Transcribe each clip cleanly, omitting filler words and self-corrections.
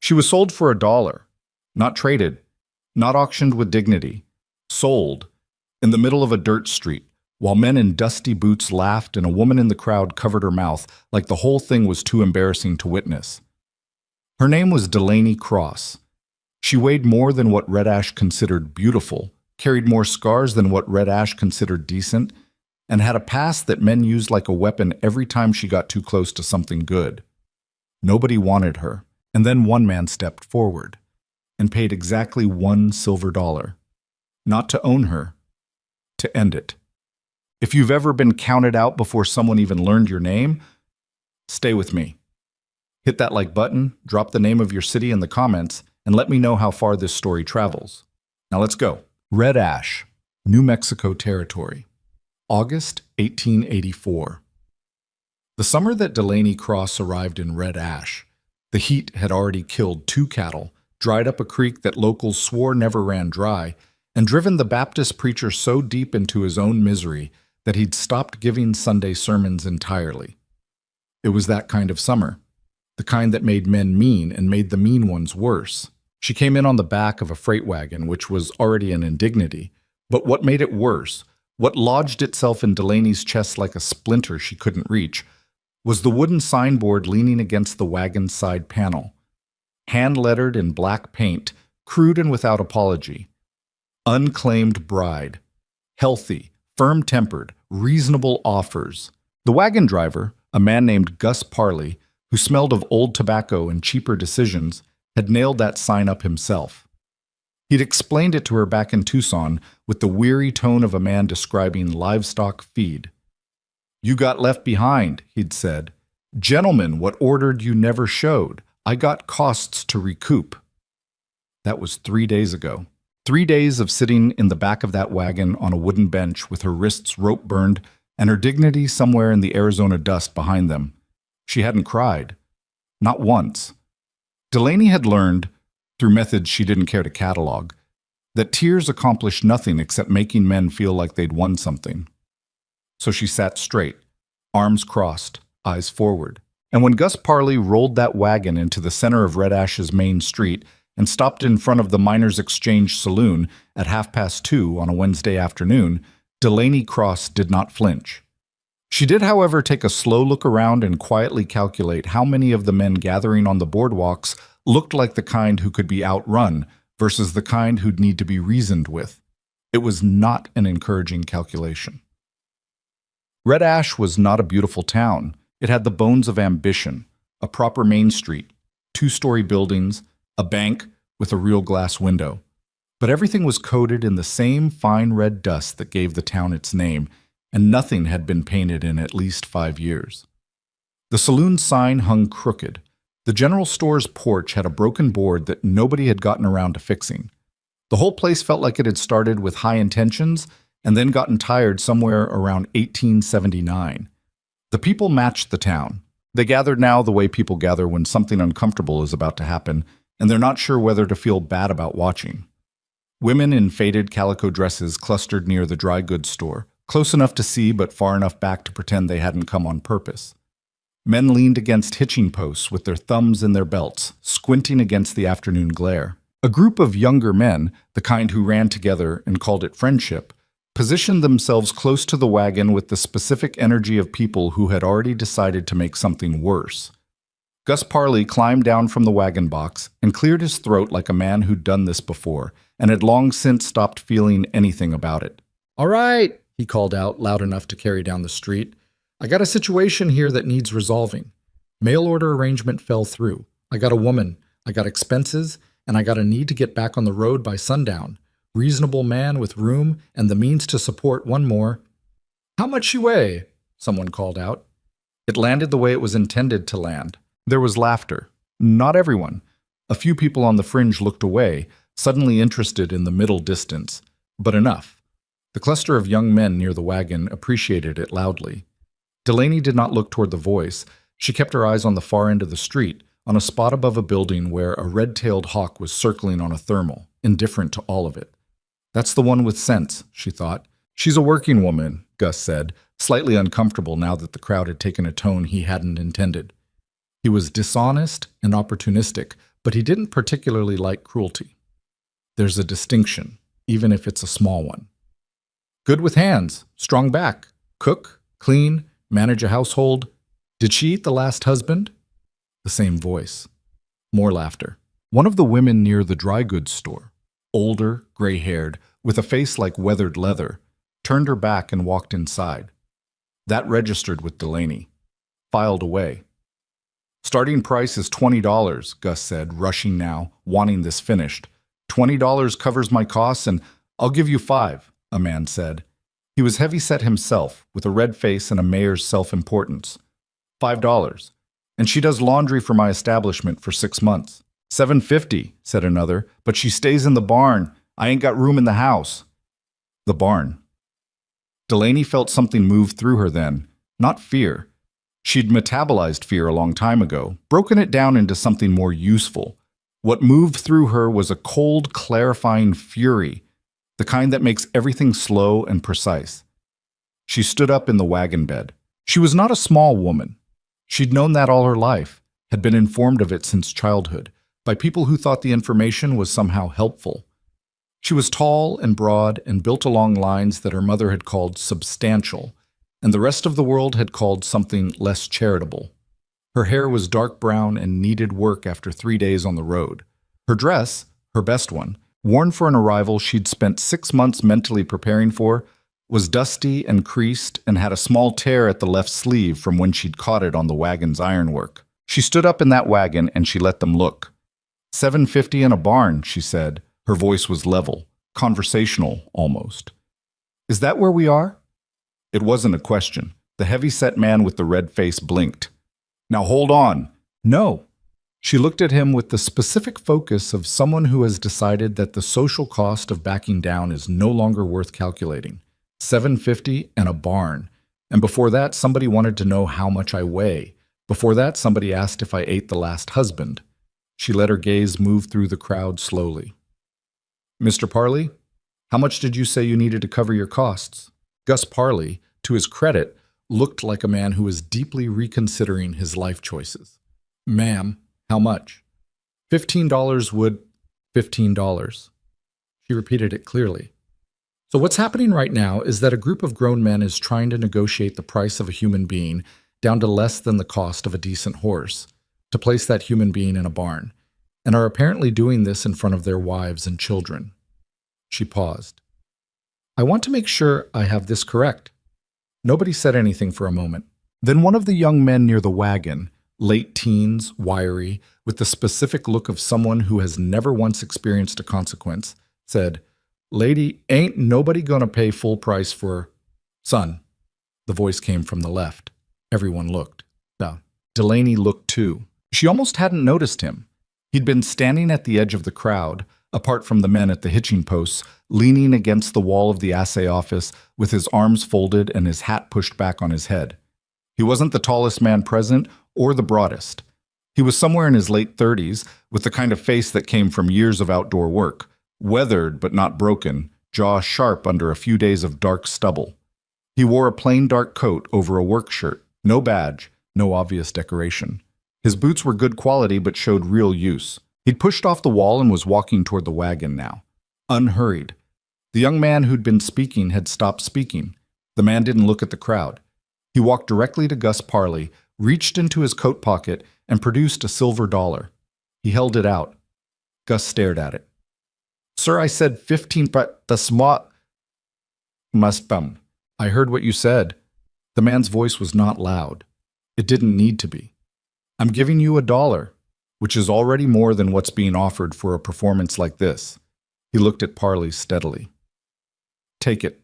She was sold for $1, not traded, not auctioned with dignity, sold in the middle of a dirt street, while men in dusty boots laughed and a woman in the crowd covered her mouth like the whole thing was too embarrassing to witness. Her name was Delaney Cross. She weighed more than what Red Ash considered beautiful, carried more scars than what Red Ash considered decent, and had a past that men used like a weapon every time she got too close to something good. Nobody wanted her, and then one man stepped forward and paid exactly $1 silver, not to own her, to end it. If you've ever been counted out before someone even learned your name, stay with me. Hit that like button, drop the name of your city in the comments, and let me know how far this story travels. Now let's go. Red Ash, New Mexico Territory, August 1884. The summer that Delaney Cross arrived in Red Ash, the heat had already killed 2 cattle, dried up a creek that locals swore never ran dry, and driven the Baptist preacher so deep into his own misery that he'd stopped giving Sunday sermons entirely. It was that kind of summer, the kind that made men mean and made the mean ones worse. She came in on the back of a freight wagon, which was already an indignity, but what made it worse, what lodged itself in Delaney's chest like a splinter she couldn't reach, was the wooden signboard leaning against the wagon's side panel. Hand-lettered in black paint, crude and without apology. Unclaimed bride. Healthy, firm-tempered, reasonable offers. The wagon driver, a man named Gus Parley, who smelled of old tobacco and cheaper decisions, had nailed that sign up himself. He'd explained it to her back in Tucson with the weary tone of a man describing livestock feed. "You got left behind," he'd said. "Gentlemen, what ordered you never showed. I got costs to recoup." That was 3 days ago. 3 days of sitting in the back of that wagon on a wooden bench with her wrists rope burned and her dignity somewhere in the Arizona dust behind them. She hadn't cried. Not once. Delaney had learned, through methods she didn't care to catalog, that tears accomplished nothing except making men feel like they'd won something. So she sat straight, arms crossed, eyes forward. And when Gus Parley rolled that wagon into the center of Red Ash's main street and stopped in front of the Miners Exchange Saloon at 2:30 on a Wednesday afternoon, Delaney Cross did not flinch. She did, however, take a slow look around and quietly calculate how many of the men gathering on the boardwalks looked like the kind who could be outrun versus the kind who'd need to be reasoned with. It was not an encouraging calculation. Red Ash was not a beautiful town. It had the bones of ambition, a proper main street, 2-story buildings, a bank with a real glass window. But everything was coated in the same fine red dust that gave the town its name, and nothing had been painted in at least 5 years. The saloon sign hung crooked. The general store's porch had a broken board that nobody had gotten around to fixing. The whole place felt like it had started with high intentions and then gotten tired somewhere around 1879. The people matched the town. They gathered now the way people gather when something uncomfortable is about to happen, and they're not sure whether to feel bad about watching. Women in faded calico dresses clustered near the dry goods store, close enough to see but far enough back to pretend they hadn't come on purpose. Men leaned against hitching posts with their thumbs in their belts, squinting against the afternoon glare. A group of younger men, the kind who ran together and called it friendship, positioned themselves close to the wagon with the specific energy of people who had already decided to make something worse. Gus Parley climbed down from the wagon box and cleared his throat like a man who'd done this before and had long since stopped feeling anything about it. "All right," he called out, loud enough to carry down the street. "I got a situation here that needs resolving. Mail order arrangement fell through. I got a woman, I got expenses, and I got a need to get back on the road by sundown. Reasonable man with room and the means to support one more." "How much she weigh?" someone called out. It landed the way it was intended to land. There was laughter. Not everyone. A few people on the fringe looked away, suddenly interested in the middle distance, but enough. The cluster of young men near the wagon appreciated it loudly. Delaney did not look toward the voice. She kept her eyes on the far end of the street, on a spot above a building where a red-tailed hawk was circling on a thermal, indifferent to all of it. "That's the one with sense," she thought. "She's a working woman," Gus said, slightly uncomfortable now that the crowd had taken a tone he hadn't intended. He was dishonest and opportunistic, but he didn't particularly like cruelty. There's a distinction, even if it's a small one. Good with hands, strong back, cook, clean, manage a household. Did she eat the last husband? The same voice. More laughter. One of the women near the dry goods store, older, gray-haired, with a face like weathered leather, turned her back and walked inside. That registered with Delaney. Filed away. Starting price is $20, Gus said, rushing now, wanting this finished. $20 covers my costs, and I'll give you $5, a man said. He was heavy-set himself, with a red face and a mayor's self-importance. $5. And she does laundry for my establishment for 6 months. $7.50, said another, but she stays in the barn. I ain't got room in the house. The barn. Delaney felt something move through her then, not fear. She'd metabolized fear a long time ago, broken it down into something more useful. What moved through her was a cold, clarifying fury, the kind that makes everything slow and precise. She stood up in the wagon bed. She was not a small woman. She'd known that all her life, had been informed of it since childhood, by people who thought the information was somehow helpful. She was tall and broad and built along lines that her mother had called substantial, and the rest of the world had called something less charitable. Her hair was dark brown and needed work after 3 days on the road. Her dress, her best one, worn for an arrival she'd spent 6 months mentally preparing for, was dusty and creased and had a small tear at the left sleeve from when she'd caught it on the wagon's ironwork. She stood up in that wagon and she let them look. $7.50 in a barn, she said. Her voice was level, conversational almost. Is that where we are? It wasn't a question. The heavy-set man with the red face blinked. Now hold on. No. She looked at him with the specific focus of someone who has decided that the social cost of backing down is no longer worth calculating. $7.50 and a barn. And before that, somebody wanted to know how much I weigh. Before that, somebody asked if I ate the last husband. She let her gaze move through the crowd slowly. Mr. Parley, how much did you say you needed to cover your costs? Gus Parley, to his credit, looked like a man who was deeply reconsidering his life choices. Ma'am, how much? $15 would... $15. She repeated it clearly. So what's happening right now is that a group of grown men is trying to negotiate the price of a human being down to less than the cost of a decent horse, to place that human being in a barn, and are apparently doing this in front of their wives and children. She paused. I want to make sure I have this correct. Nobody said anything for a moment. Then one of the young men near the wagon, late teens, wiry, with the specific look of someone who has never once experienced a consequence, said, Lady, ain't nobody gonna pay full price for... Son. The voice came from the left. Everyone looked. Delaney looked too. She almost hadn't noticed him. He'd been standing at the edge of the crowd, apart from the men at the hitching posts, leaning against the wall of the assay office with his arms folded and his hat pushed back on his head. He wasn't the tallest man present or the broadest. He was somewhere in his late 30s, with the kind of face that came from years of outdoor work. Weathered but not broken, jaw sharp under a few days of dark stubble. He wore a plain dark coat over a work shirt, no badge, no obvious decoration. His boots were good quality but showed real use. He'd pushed off the wall and was walking toward the wagon now, unhurried. The young man who'd been speaking had stopped speaking. The man didn't look at the crowd. He walked directly to Gus Parley, reached into his coat pocket, and produced a silver dollar. He held it out. Gus stared at it. Sir, I said 15, but the smart must bum. I heard what you said. The man's voice was not loud. It didn't need to be. I'm giving you $1, which is already more than what's being offered for a performance like this. He looked at Parley steadily. Take it.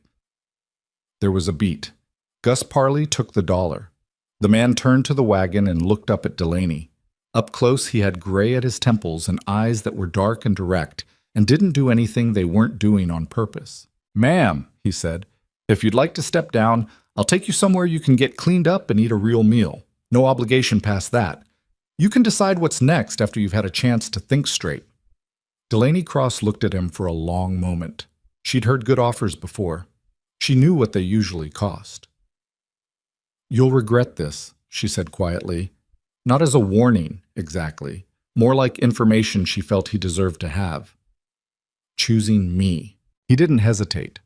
There was a beat. Gus Parley took the dollar. The man turned to the wagon and looked up at Delaney. Up close, he had gray at his temples and eyes that were dark and direct, and didn't do anything they weren't doing on purpose. Ma'am, he said, if you'd like to step down, I'll take you somewhere you can get cleaned up and eat a real meal. No obligation past that. You can decide what's next after you've had a chance to think straight. Delaney Cross looked at him for a long moment. She'd heard good offers before. She knew what they usually cost. You'll regret this, she said quietly. Not as a warning, exactly, more like information she felt he deserved to have. Choosing me. He didn't hesitate.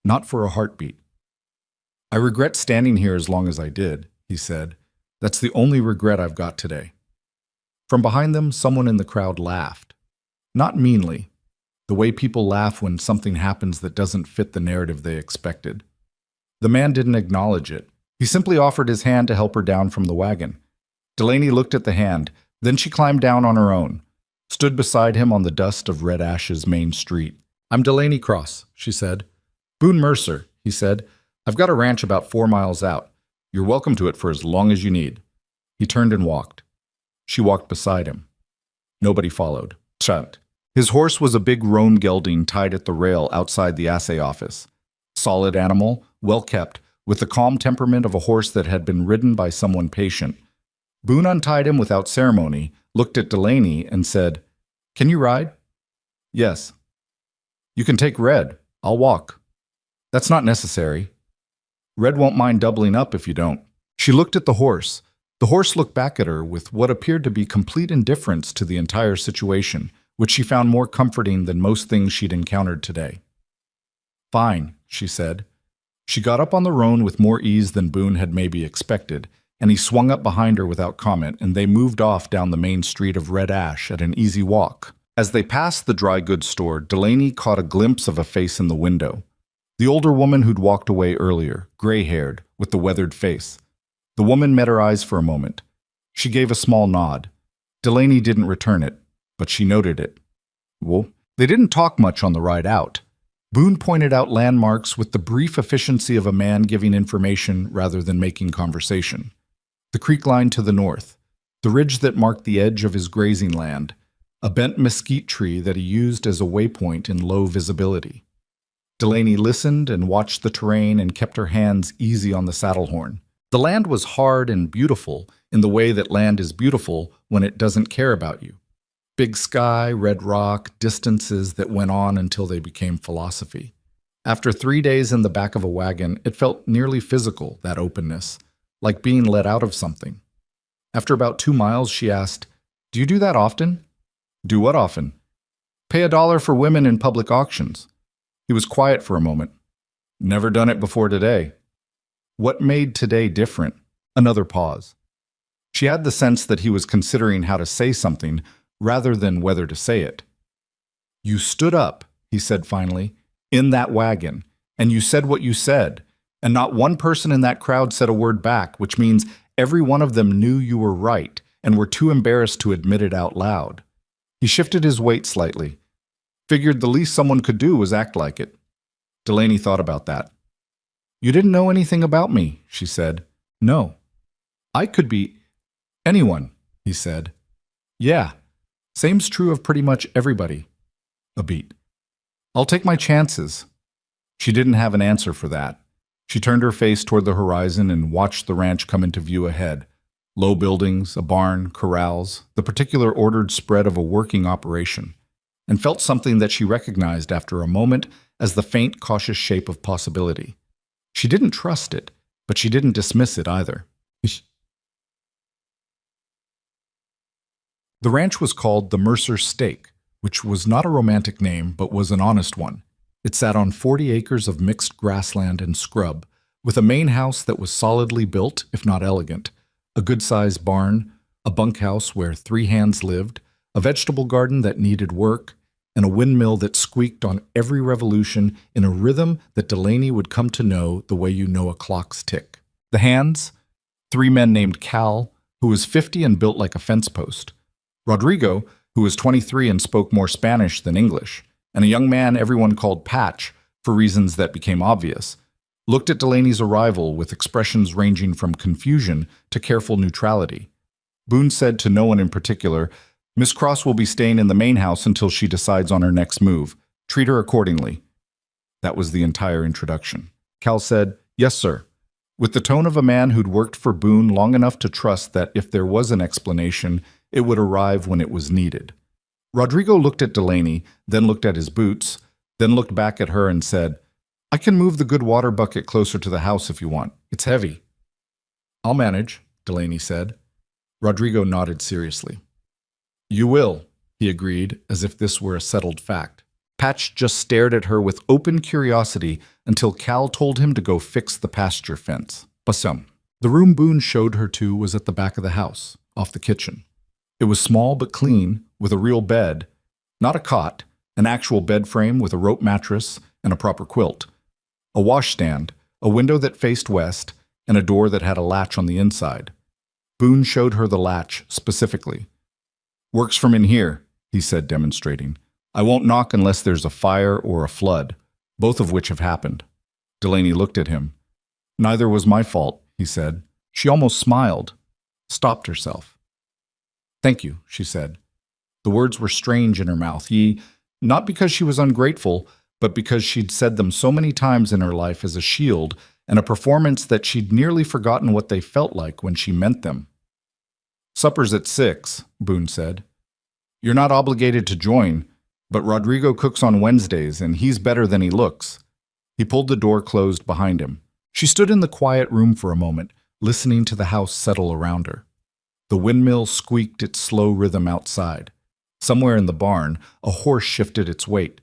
Not for a heartbeat. I regret standing here as long as I did, he said. That's the only regret I've got today. From behind them, someone in the crowd laughed. Not meanly, the way people laugh when something happens that doesn't fit the narrative they expected. The man didn't acknowledge it. He simply offered his hand to help her down from the wagon. Delaney looked at the hand, then she climbed down on her own, stood beside him on the dust of Red Ash's main street. I'm Delaney Cross, she said. Boone Mercer, he said. I've got a ranch about 4 miles out. You're welcome to it for as long as you need. He turned and walked. She walked beside him. Nobody followed. Chunt. His horse was a big roan gelding tied at the rail outside the assay office. Solid animal, well kept, with the calm temperament of a horse that had been ridden by someone patient. Boone untied him without ceremony, looked at Delaney, and said, Can you ride? Yes. You can take Red. I'll walk. That's not necessary. Red won't mind doubling up if you don't. She looked at the horse. The horse looked back at her with what appeared to be complete indifference to the entire situation, which she found more comforting than most things she'd encountered today. Fine, she said. She got up on the roan with more ease than Boone had maybe expected, and he swung up behind her without comment, and they moved off down the main street of Red Ash at an easy walk. As they passed the dry goods store, Delaney caught a glimpse of a face in the window. The older woman who'd walked away earlier, gray-haired, with the weathered face. The woman met her eyes for a moment. She gave a small nod. Delaney didn't return it, but she noted it. Well, they didn't talk much on the ride out. Boone pointed out landmarks with the brief efficiency of a man giving information rather than making conversation. The creek line to the north, the ridge that marked the edge of his grazing land, a bent mesquite tree that he used as a waypoint in low visibility. Delaney listened and watched the terrain and kept her hands easy on the saddle horn. The land was hard and beautiful in the way that land is beautiful when it doesn't care about you. Big sky, red rock, distances that went on until they became philosophy. After 3 days in the back of a wagon, it felt nearly physical, that openness, like being let out of something. After about 2 miles, she asked, Do you do that often? Do what often? Pay $1 for women in public auctions. He was quiet for a moment. Never done it before today. What made today different? Another pause. She had the sense that he was considering how to say something rather than whether to say it. You stood up, he said finally, in that wagon, and you said what you said, and not one person in that crowd said a word back, which means every one of them knew you were right and were too embarrassed to admit it out loud. He shifted his weight slightly. Figured the least someone could do was act like it. Delaney thought about that. You didn't know anything about me, she said. No. I could be anyone, he said. Yeah. Same's true of pretty much everybody. A beat. I'll take my chances. She didn't have an answer for that. She turned her face toward the horizon and watched the ranch come into view ahead. Low buildings, a barn, corrals, the particular ordered spread of a working operation, and felt something that she recognized after a moment as the faint, cautious shape of possibility. She didn't trust it, but she didn't dismiss it either. The ranch was called the Mercer Stake, which was not a romantic name, but was an honest one. It sat on 40 acres of mixed grassland and scrub, with a main house that was solidly built, if not elegant, a good-sized barn, a bunkhouse where 3 hands lived, a vegetable garden that needed work, and a windmill that squeaked on every revolution in a rhythm that Delaney would come to know the way you know a clock's tick. The hands? 3 men named Cal, who was 50 and built like a fence post. Rodrigo, who was 23 and spoke more Spanish than English, and a young man everyone called Patch, for reasons that became obvious, looked at Delaney's arrival with expressions ranging from confusion to careful neutrality. Boone said to no one in particular, Miss Cross will be staying in the main house until she decides on her next move. Treat her accordingly. That was the entire introduction. Cal said, Yes, sir, with the tone of a man who'd worked for Boone long enough to trust that if there was an explanation, it would arrive when it was needed. Rodrigo looked at Delaney, then looked at his boots, then looked back at her and said, I can move the good water bucket closer to the house if you want. It's heavy. I'll manage, Delaney said. Rodrigo nodded seriously. You will, he agreed, as if this were a settled fact. Patch just stared at her with open curiosity until Cal told him to go fix the pasture fence. Basum. The room Boone showed her to was at the back of the house, off the kitchen. It was small but clean, with a real bed, not a cot, an actual bed frame with a rope mattress and a proper quilt, a washstand, a window that faced west, and a door that had a latch on the inside. Boone showed her the latch specifically. Works from in here, he said, demonstrating. I won't knock unless there's a fire or a flood, both of which have happened. Delaney looked at him. Neither was my fault, he said. She almost smiled, stopped herself. Thank you, she said. The words were strange in her mouth. Not because she was ungrateful, but because she'd said them so many times in her life as a shield and a performance that she'd nearly forgotten what they felt like when she meant them. Supper's at 6, Boone said. You're not obligated to join, but Rodrigo cooks on Wednesdays, and he's better than he looks. He pulled the door closed behind him. She stood in the quiet room for a moment, listening to the house settle around her. The windmill squeaked its slow rhythm outside. Somewhere in the barn, a horse shifted its weight.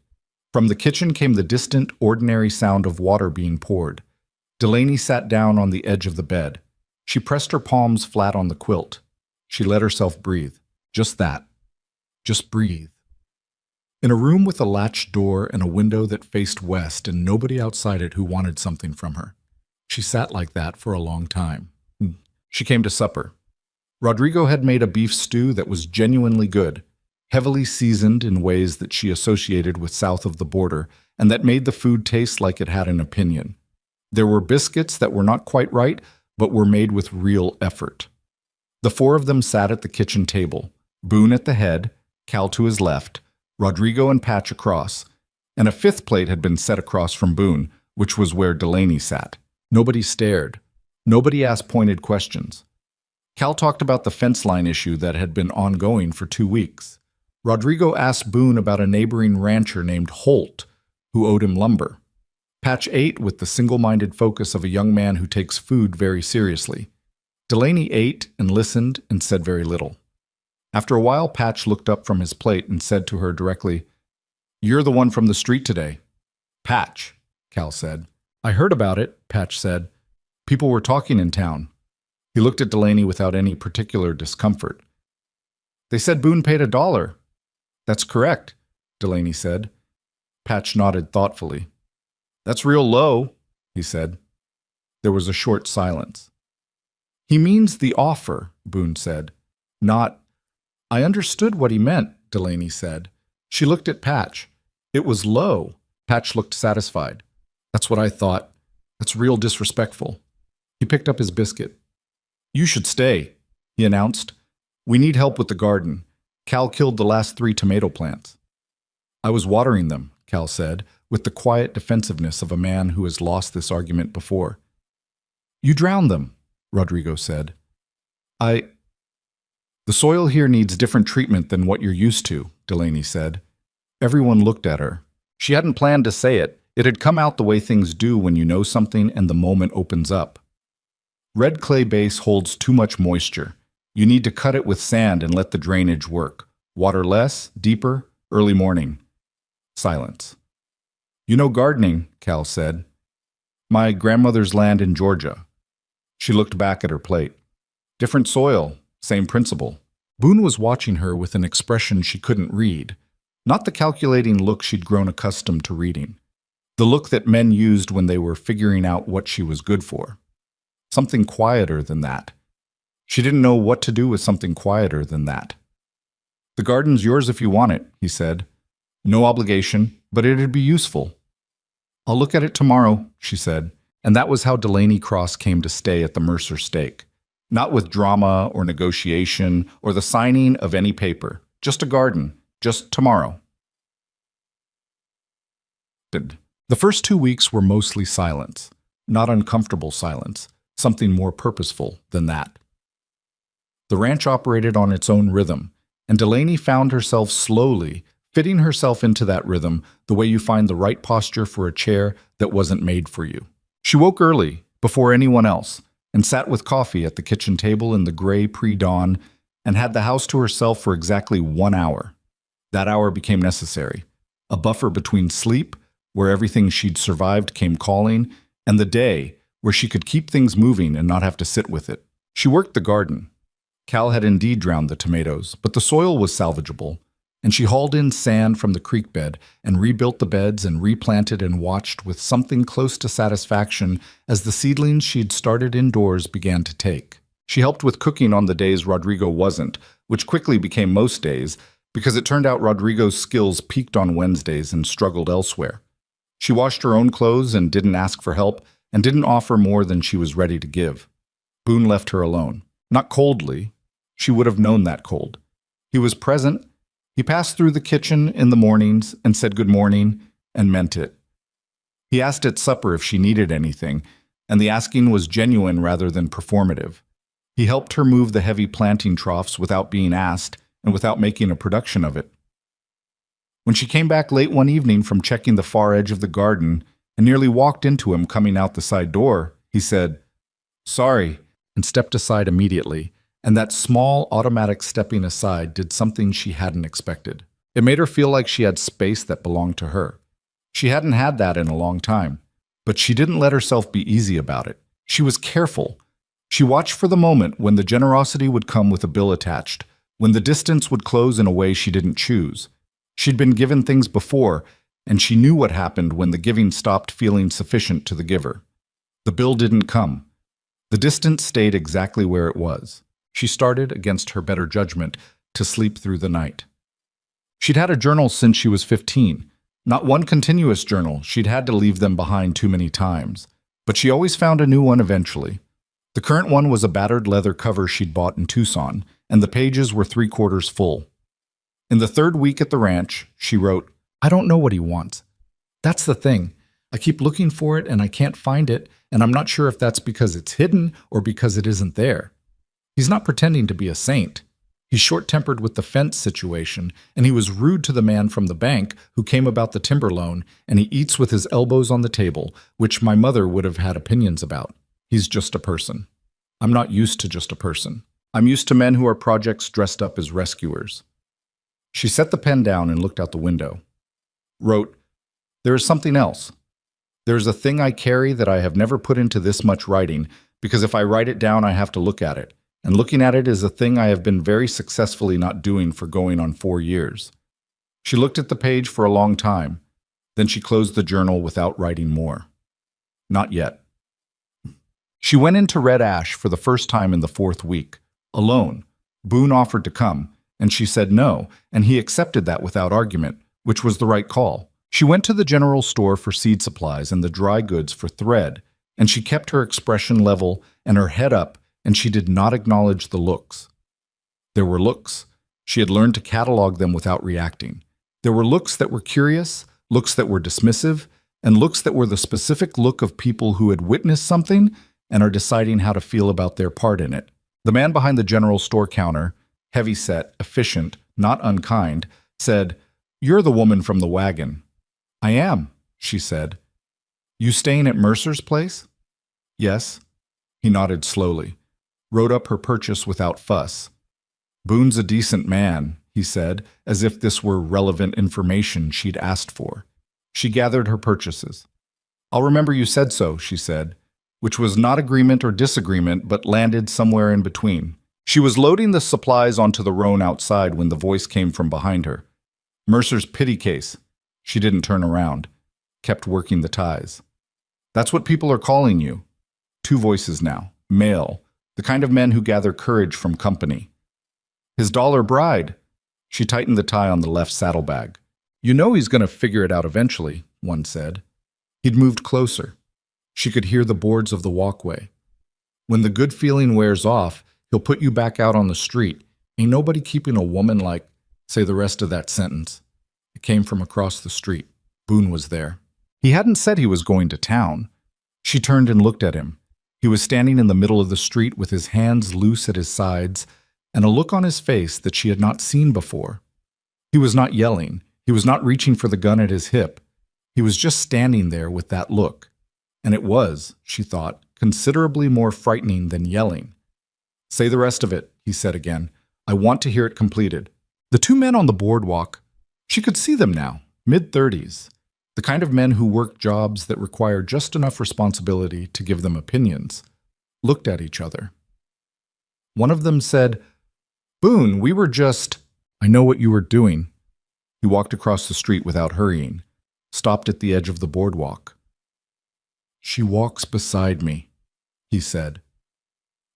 From the kitchen came the distant, ordinary sound of water being poured. Delaney sat down on the edge of the bed. She pressed her palms flat on the quilt. She let herself breathe. Just that. Just breathe. In a room with a latched door and a window that faced west and nobody outside it who wanted something from her. She sat like that for a long time. She came to supper. Rodrigo had made a beef stew that was genuinely good, heavily seasoned in ways that she associated with south of the border, and that made the food taste like it had an opinion. There were biscuits that were not quite right, but were made with real effort. The four of them sat at the kitchen table, Boone at the head, Cal to his left, Rodrigo and Patch across, and a fifth plate had been set across from Boone, which was where Delaney sat. Nobody stared. Nobody asked pointed questions. Cal talked about the fence line issue that had been ongoing for 2 weeks. Rodrigo asked Boone about a neighboring rancher named Holt, who owed him lumber. Patch ate with the single-minded focus of a young man who takes food very seriously. Delaney ate and listened and said very little. After a while, Patch looked up from his plate and said to her directly, "You're the one from the street today." "Patch," Cal said. "I heard about it," Patch said. "People were talking in town." He looked at Delaney without any particular discomfort. "They said Boone paid $1. "That's correct," Delaney said. Patch nodded thoughtfully. "That's real low," he said. There was a short silence. "He means the offer," Boone said. "Not—" "I understood what he meant," Delaney said. She looked at Patch. "It was low." Patch looked satisfied. "That's what I thought. That's real disrespectful." He picked up his biscuit. "You should stay," he announced. "We need help with the garden. Cal killed the last 3 tomato plants." "I was watering them," Cal said, with the quiet defensiveness of a man who has lost this argument before. "You drowned them," Rodrigo said. "The soil here needs different treatment than what you're used to," Delaney said. Everyone looked at her. She hadn't planned to say it. It had come out the way things do when you know something and the moment opens up. "Red clay base holds too much moisture. You need to cut it with sand and let the drainage work. Water less, deeper, early morning." Silence. "You know gardening," Cal said. "My grandmother's land in Georgia." She looked back at her plate. "Different soil, same principle." Boone was watching her with an expression she couldn't read, not the calculating look she'd grown accustomed to reading, the look that men used when they were figuring out what she was good for. Something quieter than that. She didn't know what to do with something quieter than that. "The garden's yours if you want it," he said. "No obligation, but it'd be useful." "I'll look at it tomorrow," she said, and that was how Delaney Cross came to stay at the Mercer stake. Not with drama or negotiation or the signing of any paper. Just a garden. Just tomorrow. The first 2 weeks were mostly silence. Not uncomfortable silence. Something more purposeful than that. The ranch operated on its own rhythm, and Delaney found herself slowly fitting herself into that rhythm the way you find the right posture for a chair that wasn't made for you. She woke early, before anyone else, and sat with coffee at the kitchen table in the gray pre-dawn, and had the house to herself for exactly 1 hour. That hour became necessary, a buffer between sleep, where everything she'd survived came calling, and the day, where she could keep things moving and not have to sit with it. She worked the garden. Cal had indeed drowned the tomatoes, but the soil was salvageable, and she hauled in sand from the creek bed and rebuilt the beds and replanted and watched with something close to satisfaction as the seedlings she'd started indoors began to take. She helped with cooking on the days Rodrigo wasn't, which quickly became most days, because it turned out Rodrigo's skills peaked on Wednesdays and struggled elsewhere. She washed her own clothes and didn't ask for help, and didn't offer more than she was ready to give. Boone left her alone. Not coldly. She would have known that cold. He was present. He passed through the kitchen in the mornings and said good morning and meant it. He asked at supper if she needed anything, and the asking was genuine rather than performative. He helped her move the heavy planting troughs without being asked and without making a production of it. When she came back late one evening from checking the far edge of the garden and nearly walked into him coming out the side door, he said, "Sorry," and stepped aside immediately, and that small automatic stepping aside did something she hadn't expected. It made her feel like she had space that belonged to her. She hadn't had that in a long time, but she didn't let herself be easy about it. She was careful. She watched for the moment when the generosity would come with a bill attached, when the distance would close in a way she didn't choose. She'd been given things before, and she knew what happened when the giving stopped feeling sufficient to the giver. The bill didn't come. The distance stayed exactly where it was. She started, against her better judgment, to sleep through the night. She'd had a journal since she was 15. Not one continuous journal. She'd had to leave them behind too many times. But she always found a new one eventually. The current one was a battered leather cover she'd bought in Tucson, and the pages were 3/4 full. In the third week at the ranch, she wrote, "I don't know what he wants. That's the thing. I keep looking for it and I can't find it, and I'm not sure if that's because it's hidden or because it isn't there. He's not pretending to be a saint. He's short-tempered with the fence situation, and he was rude to the man from the bank who came about the timber loan, and he eats with his elbows on the table, which my mother would have had opinions about. He's just a person. I'm not used to just a person. I'm used to men who are projects dressed up as rescuers." She set the pen down and looked out the window. Wrote, "There is something else. There is a thing I carry that I have never put into this much writing, because if I write it down, I have to look at it. And looking at it is a thing I have been very successfully not doing for going on 4 years." She looked at the page for a long time. Then she closed the journal without writing more. Not yet. She went into Red Ash for the first time in the 4th week, alone. Boone offered to come, and she said no, and he accepted that without argument, which was the right call. She went to the general store for seed supplies and the dry goods for thread, and she kept her expression level and her head up, and she did not acknowledge the looks. There were looks. She had learned to catalog them without reacting. There were looks that were curious, looks that were dismissive, and looks that were the specific look of people who had witnessed something and are deciding how to feel about their part in it. The man behind the general store counter, heavy-set, efficient, not unkind, said, "You're the woman from the wagon." "I am," she said. "You staying at Mercer's place?" "Yes." He nodded slowly, wrote up her purchase without fuss. "Boone's a decent man," he said, as if this were relevant information she'd asked for. She gathered her purchases. "I'll remember you said so," she said, which was not agreement or disagreement, but landed somewhere in between. She was loading the supplies onto the roan outside when the voice came from behind her. "Mercer's pity case." She didn't turn around, kept working the ties. "That's what people are calling you." 2 voices now, male, the kind of men who gather courage from company. "His dollar bride." She tightened the tie on the left saddlebag. "You know he's going to figure it out eventually," one said. He'd moved closer. She could hear the boards of the walkway. "When the good feeling wears off, he'll put you back out on the street. Ain't nobody keeping a woman like—" Say the rest of that sentence. It came from across the street. Boone was there. He hadn't said he was going to town. She turned and looked at him. He was standing in the middle of the street with his hands loose at his sides and a look on his face that she had not seen before. He was not yelling. He was not reaching for the gun at his hip. He was just standing there with that look. And it was, she thought, considerably more frightening than yelling. "Say the rest of it," he said again. I want to hear it completed. The two men on the boardwalk, she could see them now, mid-30s, the kind of men who work jobs that require just enough responsibility to give them opinions, looked at each other. One of them said, "Boone, we were just—" "I know what you were doing." He walked across the street without hurrying, stopped at the edge of the boardwalk. "She walks beside me," he said.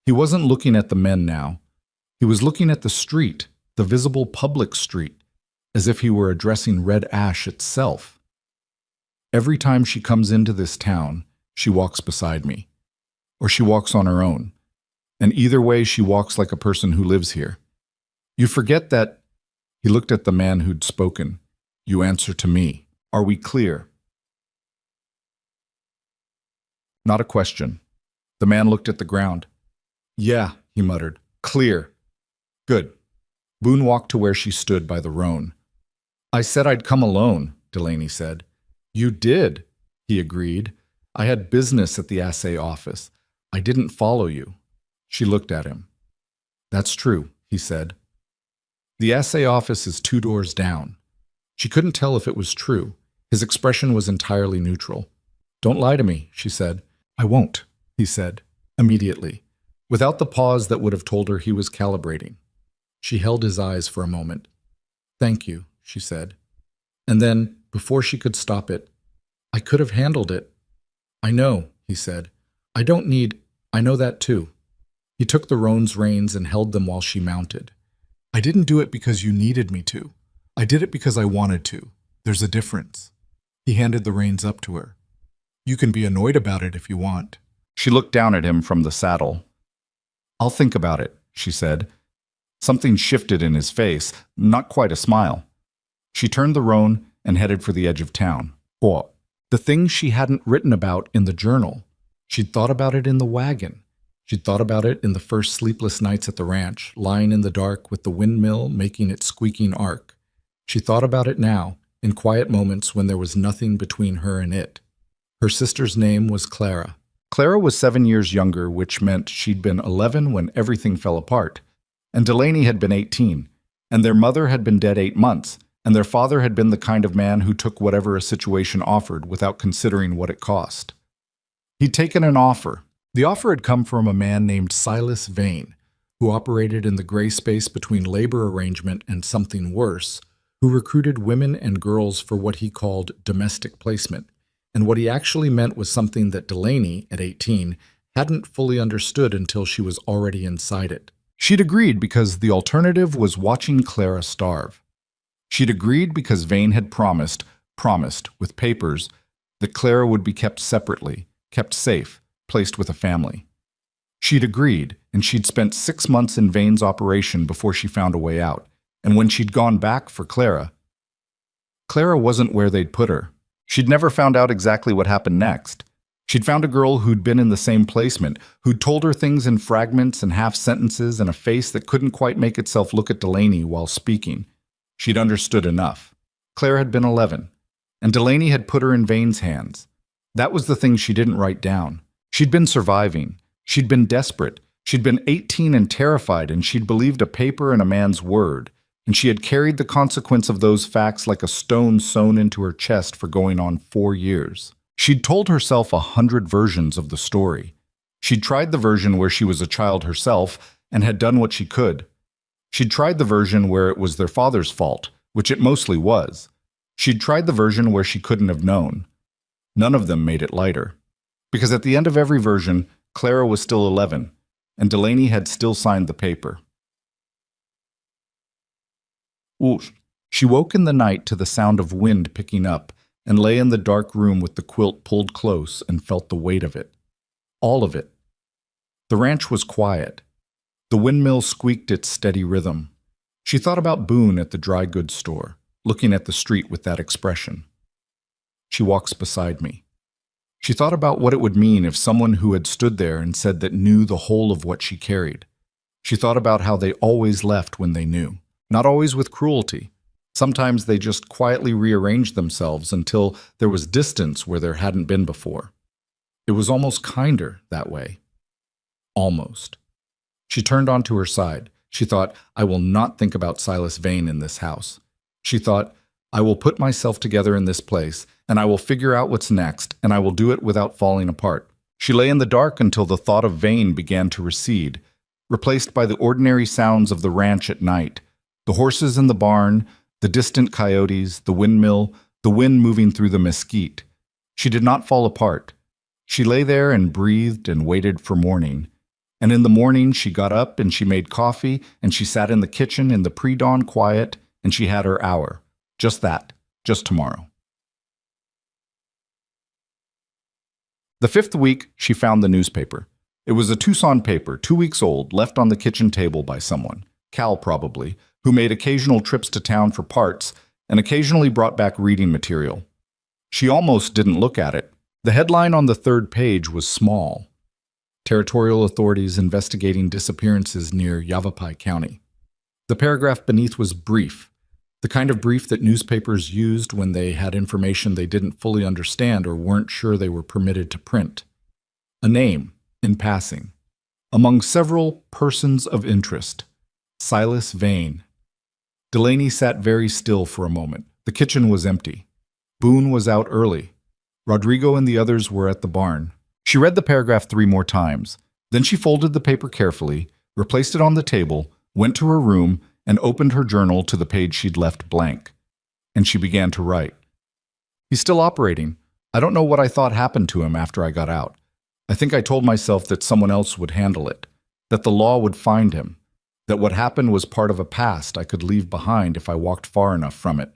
He wasn't looking at the men now. He was looking at the street, the visible public street, as if he were addressing Red Ash itself. "Every time she comes into this town, she walks beside me. Or she walks on her own. And either way, she walks like a person who lives here. You forget that—" He looked at the man who'd spoken. "You answer to me. Are we clear?" Not a question. The man looked at the ground. "Yeah," he muttered. "Clear." "Good." Boone walked to where she stood by the roan. "I said I'd come alone," Delaney said. "You did," he agreed. "I had business at the assay office. I didn't follow you." She looked at him. "That's true," he said. "The assay office is 2 doors down." She couldn't tell if it was true. His expression was entirely neutral. "Don't lie to me," she said. "I won't," he said, immediately, without the pause that would have told her he was calibrating. She held his eyes for a moment. "Thank you," she said. And then, before she could stop it, "I could have handled it." "I know," he said. "I don't need— I know that too." He took the roan's reins and held them while she mounted. "I didn't do it because you needed me to. I did it because I wanted to. There's a difference." He handed the reins up to her. "You can be annoyed about it if you want." She looked down at him from the saddle. "I'll think about it," she said. Something shifted in his face, not quite a smile. She turned the roan and headed for the edge of town. What? The things she hadn't written about in the journal. She'd thought about it in the wagon. She'd thought about it in the first sleepless nights at the ranch, lying in the dark with the windmill making its squeaking arc. She thought about it now, in quiet moments when there was nothing between her and it. Her sister's name was Clara. Clara was 7 years younger, which meant she'd been 11 when everything fell apart. And Delaney had been 18, and their mother had been dead 8 months, and their father had been the kind of man who took whatever a situation offered without considering what it cost. He'd taken an offer. The offer had come from a man named Silas Vane, who operated in the gray space between labor arrangement and something worse, who recruited women and girls for what he called domestic placement, and what he actually meant was something that Delaney, at 18, hadn't fully understood until she was already inside it. She'd agreed because the alternative was watching Clara starve. She'd agreed because Vane had promised with papers, that Clara would be kept separately, kept safe, placed with a family. She'd agreed, and she'd spent 6 months in Vane's operation before she found a way out. And when she'd gone back for Clara wasn't where they'd put her. She'd never found out exactly what happened next. She'd found a girl who'd been in the same placement, who'd told her things in fragments and half sentences and a face that couldn't quite make itself look at Delaney while speaking. She'd understood enough. Clara had been 11, and Delaney had put her in Vane's hands. That was the thing she didn't write down. She'd been surviving. She'd been desperate. She'd been 18 and terrified, and she'd believed a paper and a man's word. And she had carried the consequence of those facts like a stone sewn into her chest for going on 4 years. She'd told herself 100 versions of the story. She'd tried the version where she was a child herself and had done what she could. She'd tried the version where it was their father's fault, which it mostly was. She'd tried the version where she couldn't have known. None of them made it lighter. Because at the end of every version, Clara was still 11, and Delaney had still signed the paper. Whoosh. She woke in the night to the sound of wind picking up and lay in the dark room with the quilt pulled close and felt the weight of it. All of it. The ranch was quiet. The windmill squeaked its steady rhythm. She thought about Boone at the dry goods store, looking at the street with that expression. She walks beside me. She thought about what it would mean if someone who had stood there and said that knew the whole of what she carried. She thought about how they always left when they knew. Not always with cruelty. Sometimes they just quietly rearranged themselves until there was distance where there hadn't been before. It was almost kinder that way. Almost. She turned onto her side, She thought, I will not think about Silas Vane in this house. She thought, I will put myself together in this place, and I will figure out what's next, and I will do it without falling apart. She lay in the dark until the thought of Vane began to recede, replaced by the ordinary sounds of the ranch at night, the horses in the barn, the distant coyotes, the windmill, the wind moving through the mesquite. She did not fall apart. She lay there and breathed and waited for morning. And in the morning she got up and she made coffee and she sat in the kitchen in the pre-dawn quiet and she had her hour. Just that. Just tomorrow. The 5th week, she found the newspaper. It was a Tucson paper, 2 weeks old, left on the kitchen table by someone, Cal probably, who made occasional trips to town for parts and occasionally brought back reading material. She almost didn't look at it. The headline on the 3rd page was small. Territorial authorities investigating disappearances near Yavapai County. The paragraph beneath was brief, the kind of brief that newspapers used when they had information they didn't fully understand or weren't sure they were permitted to print. A name, in passing. Among several persons of interest, Silas Vane. Delaney sat very still for a moment. The kitchen was empty. Boone was out early. Rodrigo and the others were at the barn. She read the paragraph 3 more times. Then she folded the paper carefully, replaced it on the table, went to her room, and opened her journal to the page she'd left blank. And she began to write. He's still operating. I don't know what I thought happened to him after I got out. I think I told myself that someone else would handle it, that the law would find him, that what happened was part of a past I could leave behind if I walked far enough from it.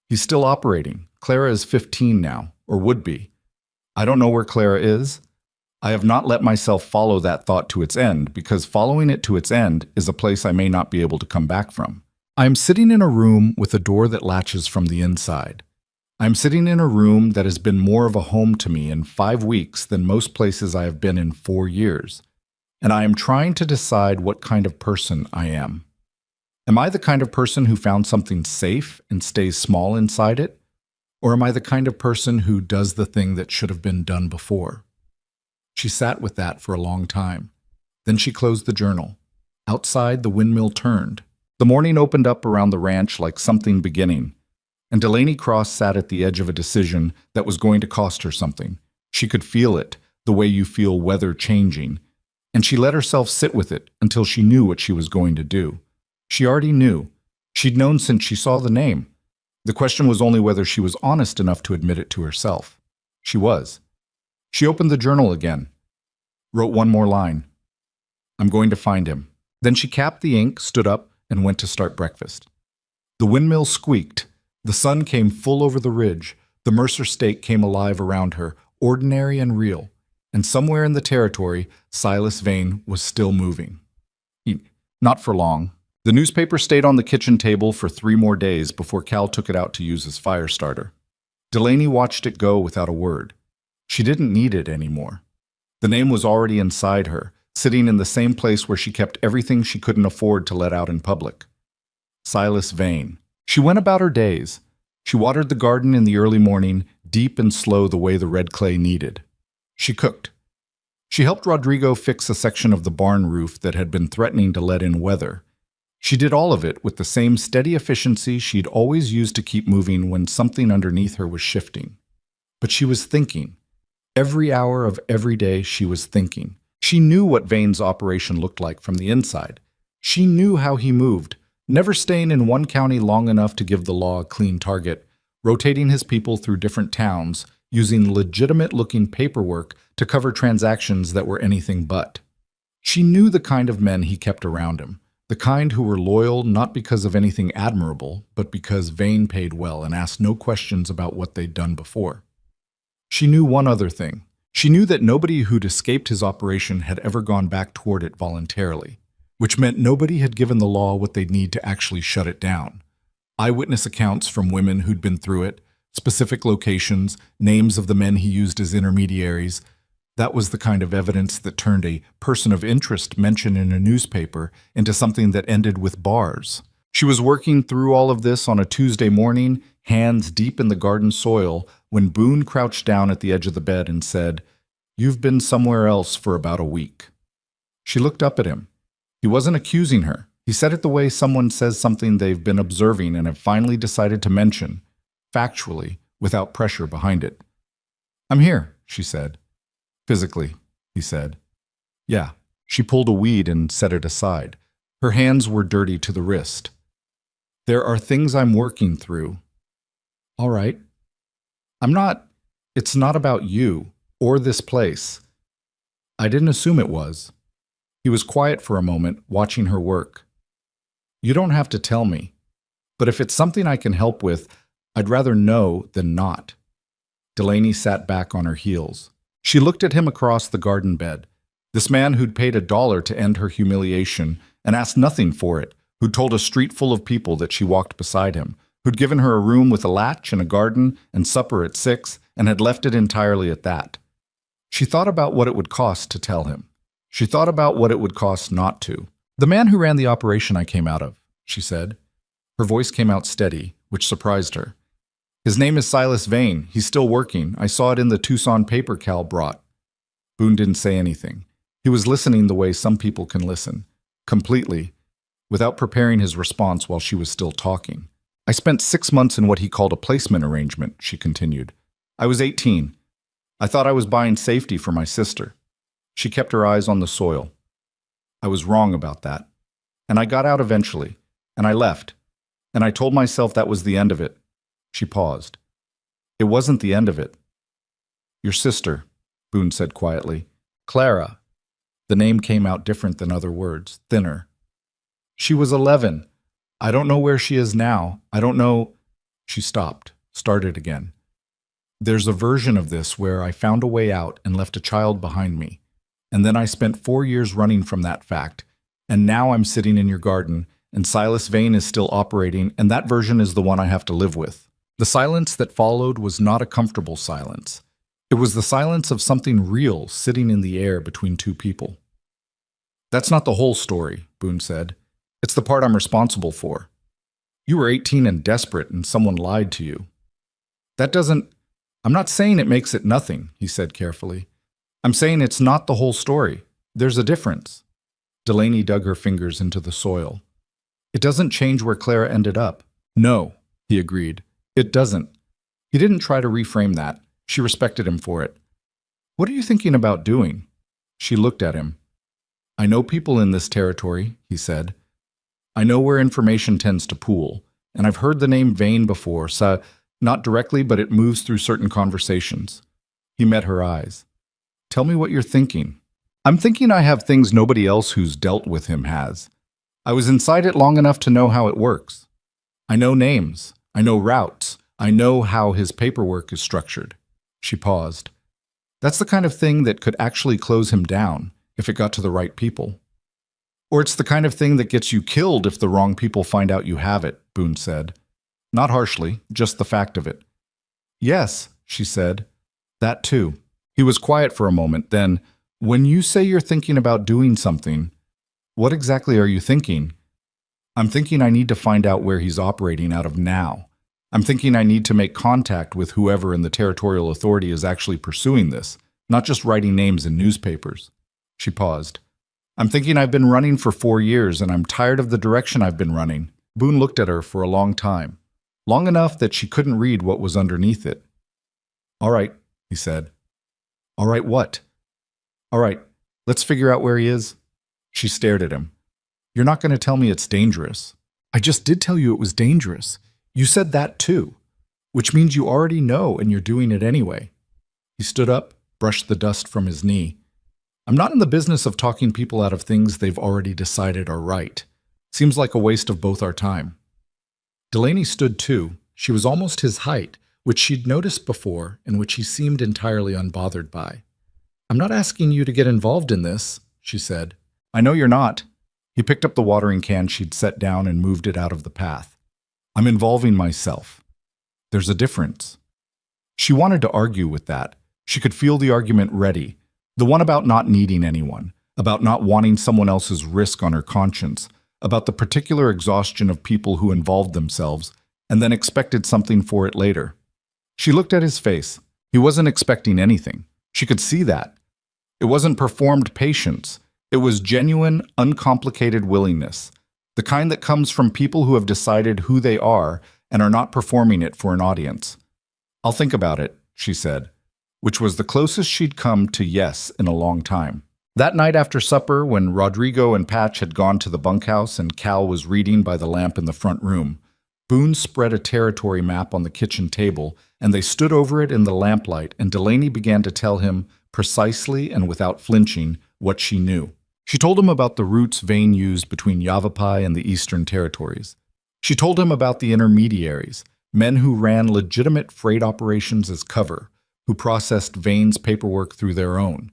He's still operating. Clara is 15 now, or would be. I don't know where Clara is. I have not let myself follow that thought to its end, because following it to its end is a place I may not be able to come back from. I am sitting in a room with a door that latches from the inside. I am sitting in a room that has been more of a home to me in 5 weeks than most places I have been in 4 years, and I am trying to decide what kind of person I am. Am I the kind of person who found something safe and stays small inside it? Or am I the kind of person who does the thing that should have been done before? She sat with that for a long time. Then she closed the journal. Outside, the windmill turned. The morning opened up around the ranch like something beginning, and Delaney Cross sat at the edge of a decision that was going to cost her something. She could feel it, the way you feel weather changing, and she let herself sit with it until she knew what she was going to do. She already knew. She'd known since she saw the name. The question was only whether she was honest enough to admit it to herself. She was. She opened the journal again, wrote one more line. I'm going to find him. Then she capped the ink, stood up, and went to start breakfast. The windmill squeaked. The sun came full over the ridge. The Mercer stake came alive around her, ordinary and real. And somewhere in the territory, Silas Vane was still moving. Not for long. The newspaper stayed on the kitchen table for 3 more days before Cal took it out to use as fire starter. Delaney watched it go without a word. She didn't need it anymore. The name was already inside her, sitting in the same place where she kept everything she couldn't afford to let out in public. Silas Vane. She went about her days. She watered the garden in the early morning, deep and slow the way the red clay needed. She cooked. She helped Rodrigo fix a section of the barn roof that had been threatening to let in weather. She did all of it with the same steady efficiency she'd always used to keep moving when something underneath her was shifting. But she was thinking. Every hour of every day she was thinking. She knew what Vane's operation looked like from the inside. She knew how he moved, never staying in one county long enough to give the law a clean target, rotating his people through different towns, using legitimate-looking paperwork to cover transactions that were anything but. She knew the kind of men he kept around him, the kind who were loyal not because of anything admirable, but because Vane paid well and asked no questions about what they'd done before. She knew one other thing. She knew that nobody who'd escaped his operation had ever gone back toward it voluntarily, which meant nobody had given the law what they'd need to actually shut it down. Eyewitness accounts from women who'd been through it, specific locations, names of the men he used as intermediaries. That was the kind of evidence that turned a person of interest mentioned in a newspaper into something that ended with bars. She was working through all of this on a Tuesday morning, hands deep in the garden soil, when Boone crouched down at the edge of the bed and said, "You've been somewhere else for about a week." She looked up at him. He wasn't accusing her. He said it the way someone says something they've been observing and have finally decided to mention, factually, without pressure behind it. "I'm here," she said. "Physically," he said. "Yeah." She pulled a weed and set it aside. Her hands were dirty to the wrist. "There are things I'm working through." "All right." It's not about you, or this place." "I didn't assume it was." He was quiet for a moment, watching her work. "You don't have to tell me. But if it's something I can help with, I'd rather know than not." Delaney sat back on her heels. She looked at him across the garden bed. This man who'd paid $1 to end her humiliation and asked nothing for it, who'd told a street full of people that she walked beside him, who'd given her a room with a latch and a garden and supper at 6 and had left it entirely at that. She thought about what it would cost to tell him. She thought about what it would cost not to. "The man who ran the operation I came out of," she said. Her voice came out steady, which surprised her. "His name is Silas Vane. He's still working. I saw it in the Tucson paper Cal brought." Boone didn't say anything. He was listening the way some people can listen, completely, without preparing his response while she was still talking. "I spent 6 months in what he called a placement arrangement," she continued. "I was 18. I thought I was buying safety for my sister." She kept her eyes on the soil. "I was wrong about that. And I got out eventually. And I left. And I told myself that was the end of it." She paused. "It wasn't the end of it." "Your sister," Boone said quietly. "Clara." The name came out different than other words, thinner. "She was 11. I don't know where she is now. I don't know." She stopped, started again. "There's a version of this where I found a way out and left a child behind me. And then I spent 4 years running from that fact. And now I'm sitting in your garden, and Silas Vane is still operating, and that version is the one I have to live with." The silence that followed was not a comfortable silence. It was the silence of something real sitting in the air between two people. "That's not the whole story," Boone said. "It's the part I'm responsible for. You were 18 and desperate, and someone lied to you. That doesn't... I'm not saying it makes it nothing," he said carefully. "I'm saying it's not the whole story. There's a difference." Delaney dug her fingers into the soil. "It doesn't change where Clara ended up." "No," he agreed. "It doesn't." He didn't try to reframe that. She respected him for it. "What are you thinking about doing?" She looked at him. "I know people in this territory," he said. "I know where information tends to pool, and I've heard the name Vane before, so not directly, but it moves through certain conversations." He met her eyes. "Tell me what you're thinking." "I'm thinking I have things nobody else who's dealt with him has. I was inside it long enough to know how it works. I know names. I know routes. I know how his paperwork is structured." She paused. "That's the kind of thing that could actually close him down if it got to the right people." "Or it's the kind of thing that gets you killed if the wrong people find out you have it," Boone said. Not harshly, just the fact of it. "Yes," she said. "That too." He was quiet for a moment, then, "When you say you're thinking about doing something, what exactly are you thinking?" "I'm thinking I need to find out where he's operating out of now. I'm thinking I need to make contact with whoever in the territorial authority is actually pursuing this, not just writing names in newspapers." She paused. "I'm thinking I've been running for 4 years, and I'm tired of the direction I've been running." Boone looked at her for a long time, long enough that she couldn't read what was underneath it. "All right," he said. "All right what?" "All right, let's figure out where he is." She stared at him. "You're not going to tell me it's dangerous." "I just did tell you it was dangerous. You said that too, which means you already know and you're doing it anyway." He stood up, brushed the dust from his knee. "I'm not in the business of talking people out of things they've already decided are right. Seems like a waste of both our time." Delaney stood too. She was almost his height, which she'd noticed before and which he seemed entirely unbothered by. "I'm not asking you to get involved in this," she said. "I know you're not." He picked up the watering can she'd set down and moved it out of the path. "I'm involving myself. There's a difference." She wanted to argue with that. She could feel the argument ready, the one about not needing anyone, about not wanting someone else's risk on her conscience, about the particular exhaustion of people who involved themselves and then expected something for it later. She looked at his face. He wasn't expecting anything. She could see that. It wasn't performed patience. It was genuine, uncomplicated willingness. The kind that comes from people who have decided who they are and are not performing it for an audience. I'll think about it, she said, which was the closest she'd come to yes in a long time. That night after supper, when Rodrigo and Patch had gone to the bunkhouse and Cal was reading by the lamp in the front room, Boone spread a territory map on the kitchen table, and they stood over it in the lamplight, and Delaney began to tell him, precisely and without flinching, what she knew. She told him about the routes Vane used between Yavapai and the Eastern Territories. She told him about the intermediaries, men who ran legitimate freight operations as cover, who processed Vane's paperwork through their own.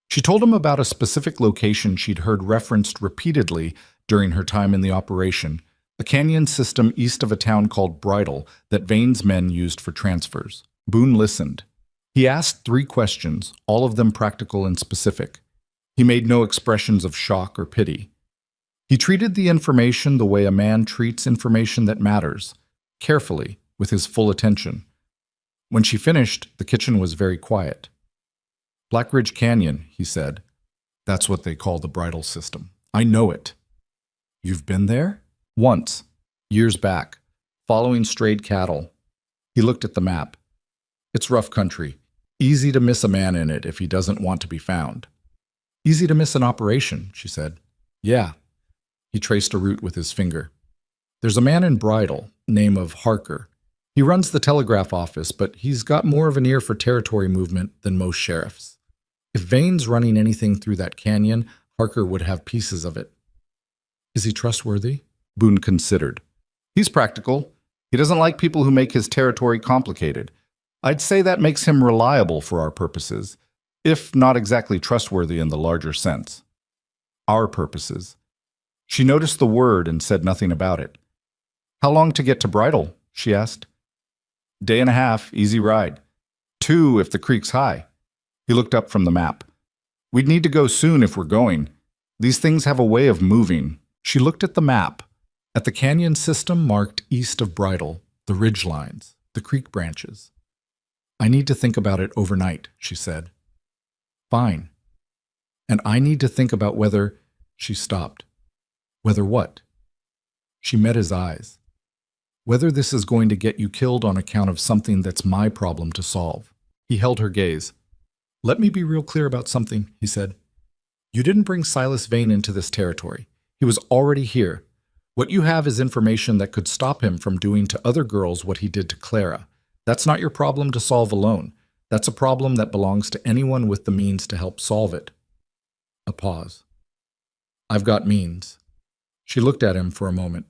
She told him about a specific location she'd heard referenced repeatedly during her time in the operation, a canyon system east of a town called Bridle that Vane's men used for transfers. Boone listened. He asked 3 questions, all of them practical and specific. He made no expressions of shock or pity. He treated the information the way a man treats information that matters, carefully, with his full attention. When she finished, the kitchen was very quiet. Black Ridge Canyon, he said. That's what they call the Bridle system. I know it. You've been there? Once, years back, following strayed cattle. He looked at the map. It's rough country. Easy to miss a man in it if he doesn't want to be found. Easy to miss an operation, she said. Yeah. He traced a route with his finger. There's a man in Bridle, name of Harker. He runs the telegraph office, but he's got more of an ear for territory movement than most sheriffs. If Vane's running anything through that canyon, Harker would have pieces of it. Is he trustworthy? Boone considered. He's practical. He doesn't like people who make his territory complicated. I'd say that makes him reliable for our purposes, if not exactly trustworthy in the larger sense. Our purposes. She noticed the word and said nothing about it. How long to get to Bridle? She asked. 1.5 day, easy ride. 2 if the creek's high. He looked up from the map. We'd need to go soon if we're going. These things have a way of moving. She looked at the map, at the canyon system marked east of Bridle, the ridge lines, the creek branches. I need to think about it overnight, she said. Fine. And I need to think about whether... She stopped. Whether what? She met his eyes. Whether this is going to get you killed on account of something that's my problem to solve. He held her gaze. Let me be real clear about something, he said. You didn't bring Silas Vane into this territory. He was already here. What you have is information that could stop him from doing to other girls what he did to Clara. That's not your problem to solve alone. That's a problem that belongs to anyone with the means to help solve it. A pause. I've got means. She looked at him for a moment.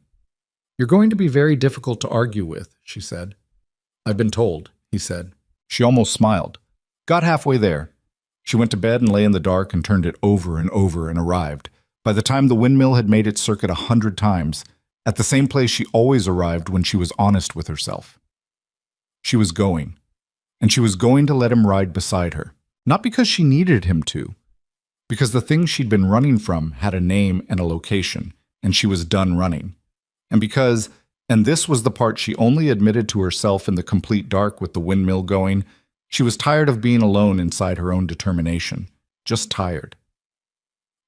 You're going to be very difficult to argue with, she said. I've been told, he said. She almost smiled. Got halfway there. She went to bed and lay in the dark and turned it over and over and arrived. By the time the windmill had made its circuit 100 times, at the same place she always arrived when she was honest with herself. She was going. And she was going to let him ride beside her. Not because she needed him to. Because the thing she'd been running from had a name and a location, and she was done running. And because, and this was the part she only admitted to herself in the complete dark with the windmill going, she was tired of being alone inside her own determination. Just tired.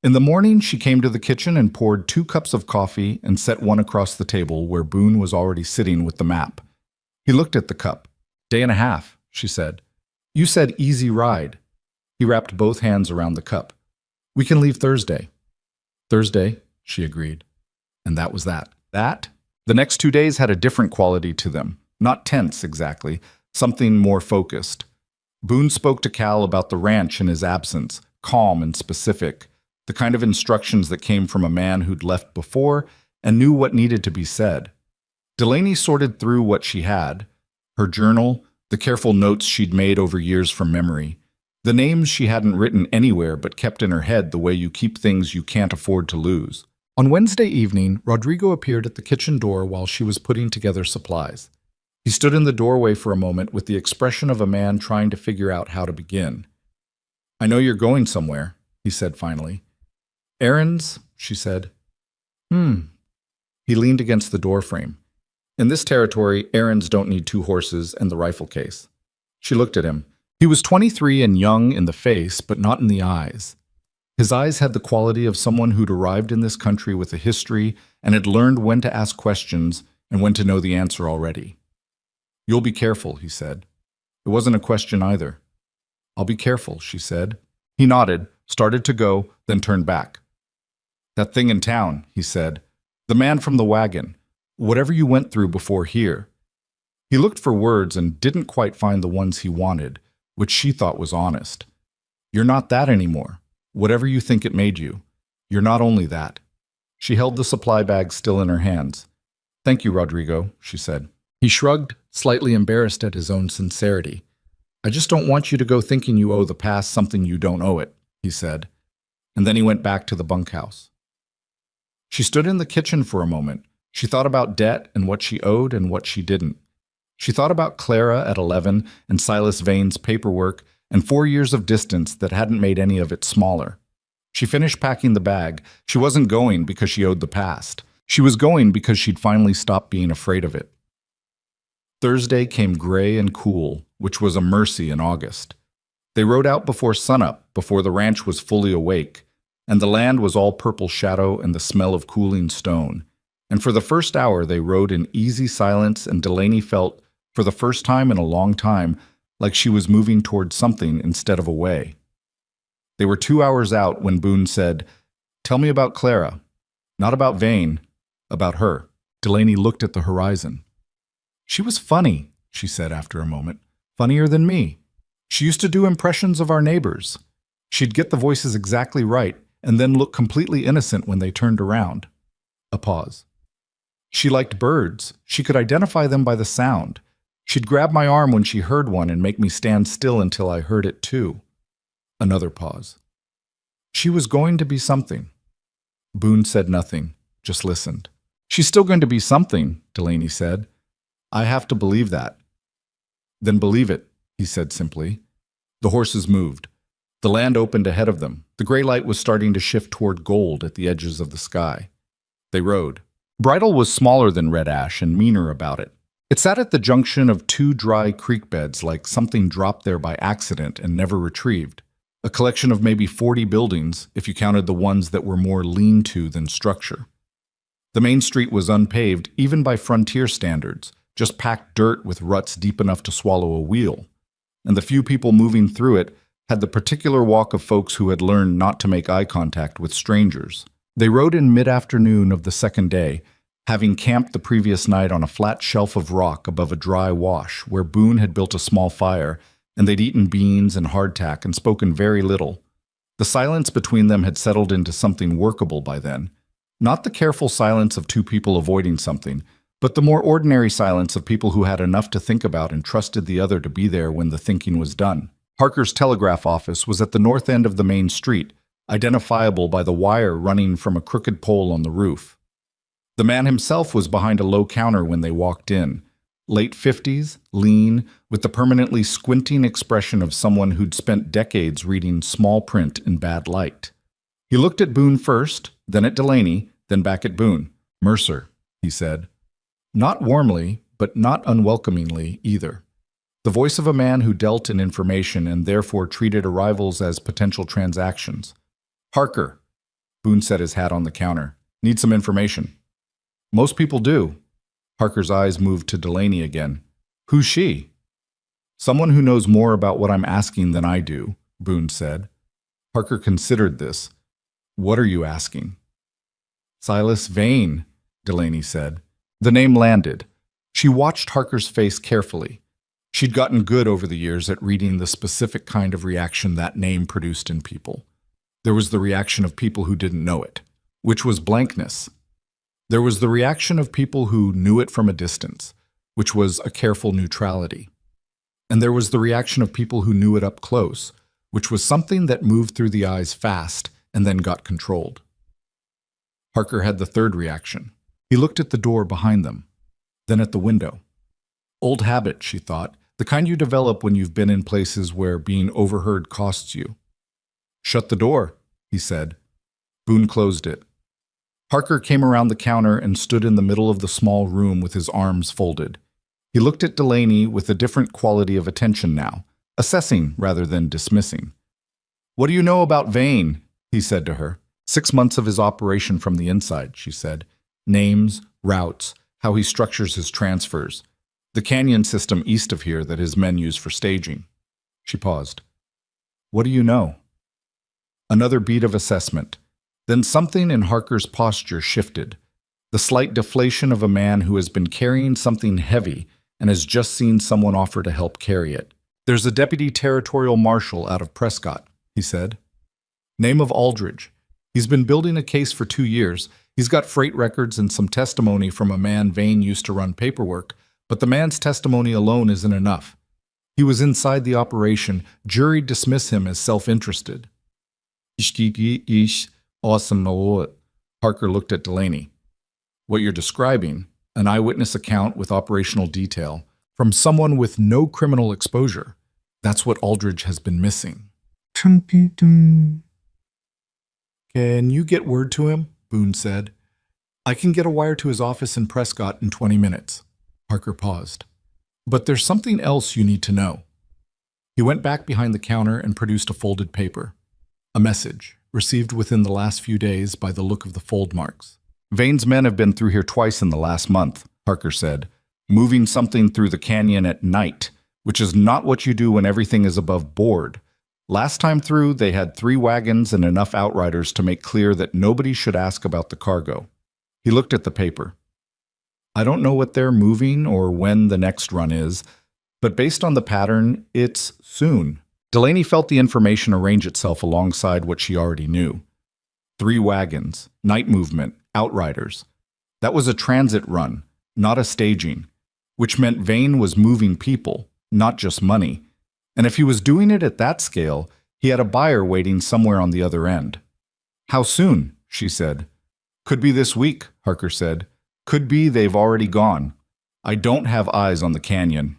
In the morning, she came to the kitchen and poured 2 cups of coffee and set one across the table where Boone was already sitting with the map. He looked at the cup. 1.5 days, she said. You said easy ride. He wrapped both hands around the cup. We can leave Thursday. Thursday, she agreed. And that was that. That? The next 2 days had a different quality to them. Not tense, exactly. Something more focused. Boone spoke to Cal about the ranch in his absence, calm and specific, the kind of instructions that came from a man who'd left before and knew what needed to be said. Delaney sorted through what she had, her journal, the careful notes she'd made over years from memory, the names she hadn't written anywhere but kept in her head the way you keep things you can't afford to lose. On Wednesday evening, Rodrigo appeared at the kitchen door while she was putting together supplies. He stood in the doorway for a moment with the expression of a man trying to figure out how to begin. I know you're going somewhere, he said finally. Errands, she said. He leaned against the doorframe. In this territory, errands don't need 2 horses and the rifle case. She looked at him. He was 23 and young in the face, but not in the eyes. His eyes had the quality of someone who'd arrived in this country with a history and had learned when to ask questions and when to know the answer already. "You'll be careful," he said. It wasn't a question either. "I'll be careful," she said. He nodded, started to go, then turned back. "That thing in town," he said. "The man from the wagon. Whatever you went through before here." He looked for words and didn't quite find the ones he wanted, which she thought was honest. "You're not that anymore. Whatever you think it made you. You're not only that." She held the supply bag still in her hands. "Thank you, Rodrigo," she said. He shrugged, slightly embarrassed at his own sincerity. "I just don't want you to go thinking you owe the past something you don't owe it," he said. And then he went back to the bunkhouse. She stood in the kitchen for a moment. She thought about debt and what she owed and what she didn't. She thought about Clara at 11 and Silas Vane's paperwork and 4 years of distance that hadn't made any of it smaller. She finished packing the bag. She wasn't going because she owed the past. She was going because she'd finally stopped being afraid of it. Thursday came gray and cool, which was a mercy in August. They rode out before sunup, before the ranch was fully awake, and the land was all purple shadow and the smell of cooling stone. And for the first hour they rode in easy silence, and Delaney felt, for the first time in a long time, like she was moving toward something instead of away. They were 2 hours out when Boone said, "Tell me about Clara. Not about Vane, about her." Delaney looked at the horizon. "She was funny," she said after a moment. "Funnier than me. She used to do impressions of our neighbors. She'd get the voices exactly right and then look completely innocent when they turned around." A pause. "She liked birds. She could identify them by the sound. She'd grab my arm when she heard one and make me stand still until I heard it too." Another pause. "She was going to be something." Boone said nothing, just listened. "She's still going to be something," Delaney said. "I have to believe that." "Then believe it," he said simply. The horses moved. The land opened ahead of them. The gray light was starting to shift toward gold at the edges of the sky. They rode. Bridle was smaller than Red Ash and meaner about it. It sat at the junction of 2 dry creek beds like something dropped there by accident and never retrieved. A collection of maybe 40 buildings, if you counted the ones that were more lean-to than structure. The main street was unpaved, even by frontier standards, just packed dirt with ruts deep enough to swallow a wheel. And the few people moving through it had the particular walk of folks who had learned not to make eye contact with strangers. They rode in mid-afternoon of the second day, having camped the previous night on a flat shelf of rock above a dry wash where Boone had built a small fire, and they'd eaten beans and hardtack and spoken very little. The silence between them had settled into something workable by then. Not the careful silence of 2 people avoiding something, but the more ordinary silence of people who had enough to think about and trusted the other to be there when the thinking was done. Harker's telegraph office was at the north end of the main street, identifiable by the wire running from a crooked pole on the roof. The man himself was behind a low counter when they walked in. Late 50s, lean, with the permanently squinting expression of someone who'd spent decades reading small print in bad light. He looked at Boone first, then at Delaney, then back at Boone. "Mercer," he said. Not warmly, but not unwelcomingly either. The voice of a man who dealt in information and therefore treated arrivals as potential transactions. "Harker." Boone set his hat on the counter. "Need some information." "Most people do." Harker's eyes moved to Delaney again. "Who's she?" "Someone who knows more about what I'm asking than I do," Boone said. Harker considered this. "What are you asking?" "Silas Vane," Delaney said. The name landed. She watched Harker's face carefully. She'd gotten good over the years at reading the specific kind of reaction that name produced in people. There was the reaction of people who didn't know it, which was blankness. There was the reaction of people who knew it from a distance, which was a careful neutrality. And there was the reaction of people who knew it up close, which was something that moved through the eyes fast and then got controlled. Harker had the third reaction. He looked at the door behind them, then at the window. Old habit, she thought, the kind you develop when you've been in places where being overheard costs you. "Shut the door," he said. Boone closed it. Harker came around the counter and stood in the middle of the small room with his arms folded. He looked at Delaney with a different quality of attention now, assessing rather than dismissing. "What do you know about Vane?" he said to her. 6 months of his operation from the inside, she said. Names, routes, how he structures his transfers. The canyon system east of here that his men use for staging. She paused. What do you know? Another beat of assessment. Then something in Harker's posture shifted. The slight deflation of a man who has been carrying something heavy and has just seen someone offer to help carry it. There's a deputy territorial marshal out of Prescott, he said. Name of Aldridge. He's been building a case for 2 years. He's got freight records and some testimony from a man Vane used to run paperwork, but the man's testimony alone isn't enough. He was inside the operation. Jury dismiss him as self-interested. Awesome. Harker looked at Delaney. What you're describing, an eyewitness account with operational detail, from someone with no criminal exposure. That's what Aldridge has been missing. Can you get word to him? Boone said. I can get a wire to his office in Prescott in 20 minutes. Harker paused. But there's something else you need to know. He went back behind the counter and produced a folded paper. A message, received within the last few days by the look of the fold marks. Vane's men have been through here twice in the last month, Harker said, moving something through the canyon at night, which is not what you do when everything is above board. Last time through, they had 3 wagons and enough outriders to make clear that nobody should ask about the cargo. He looked at the paper. I don't know what they're moving or when the next run is, but based on the pattern, it's soon. Delaney felt the information arrange itself alongside what she already knew. 3 wagons, night movement, outriders. That was a transit run, not a staging, which meant Vane was moving people, not just money. And if he was doing it at that scale, he had a buyer waiting somewhere on the other end. How soon? She said. Could be this week, Harker said. Could be they've already gone. I don't have eyes on the canyon.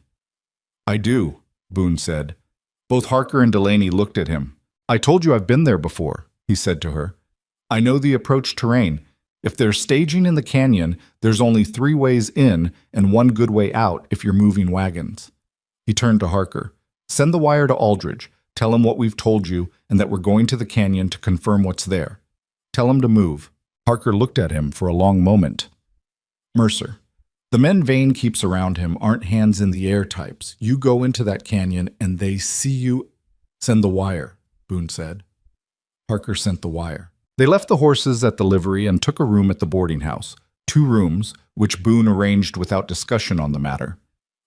I do, Boone said. Both Harker and Delaney looked at him. I told you I've been there before, he said to her. I know the approach terrain. If there's staging in the canyon, there's only 3 ways in and 1 good way out if you're moving wagons. He turned to Harker. Send the wire to Aldridge. Tell him what we've told you and that we're going to the canyon to confirm what's there. Tell him to move. Harker looked at him for a long moment. Mercer. The men Vane keeps around him aren't hands-in-the-air types. You go into that canyon and they see you. Send the wire, Boone said. Harker sent the wire. They left the horses at the livery and took a room at the boarding house. 2 rooms, which Boone arranged without discussion on the matter.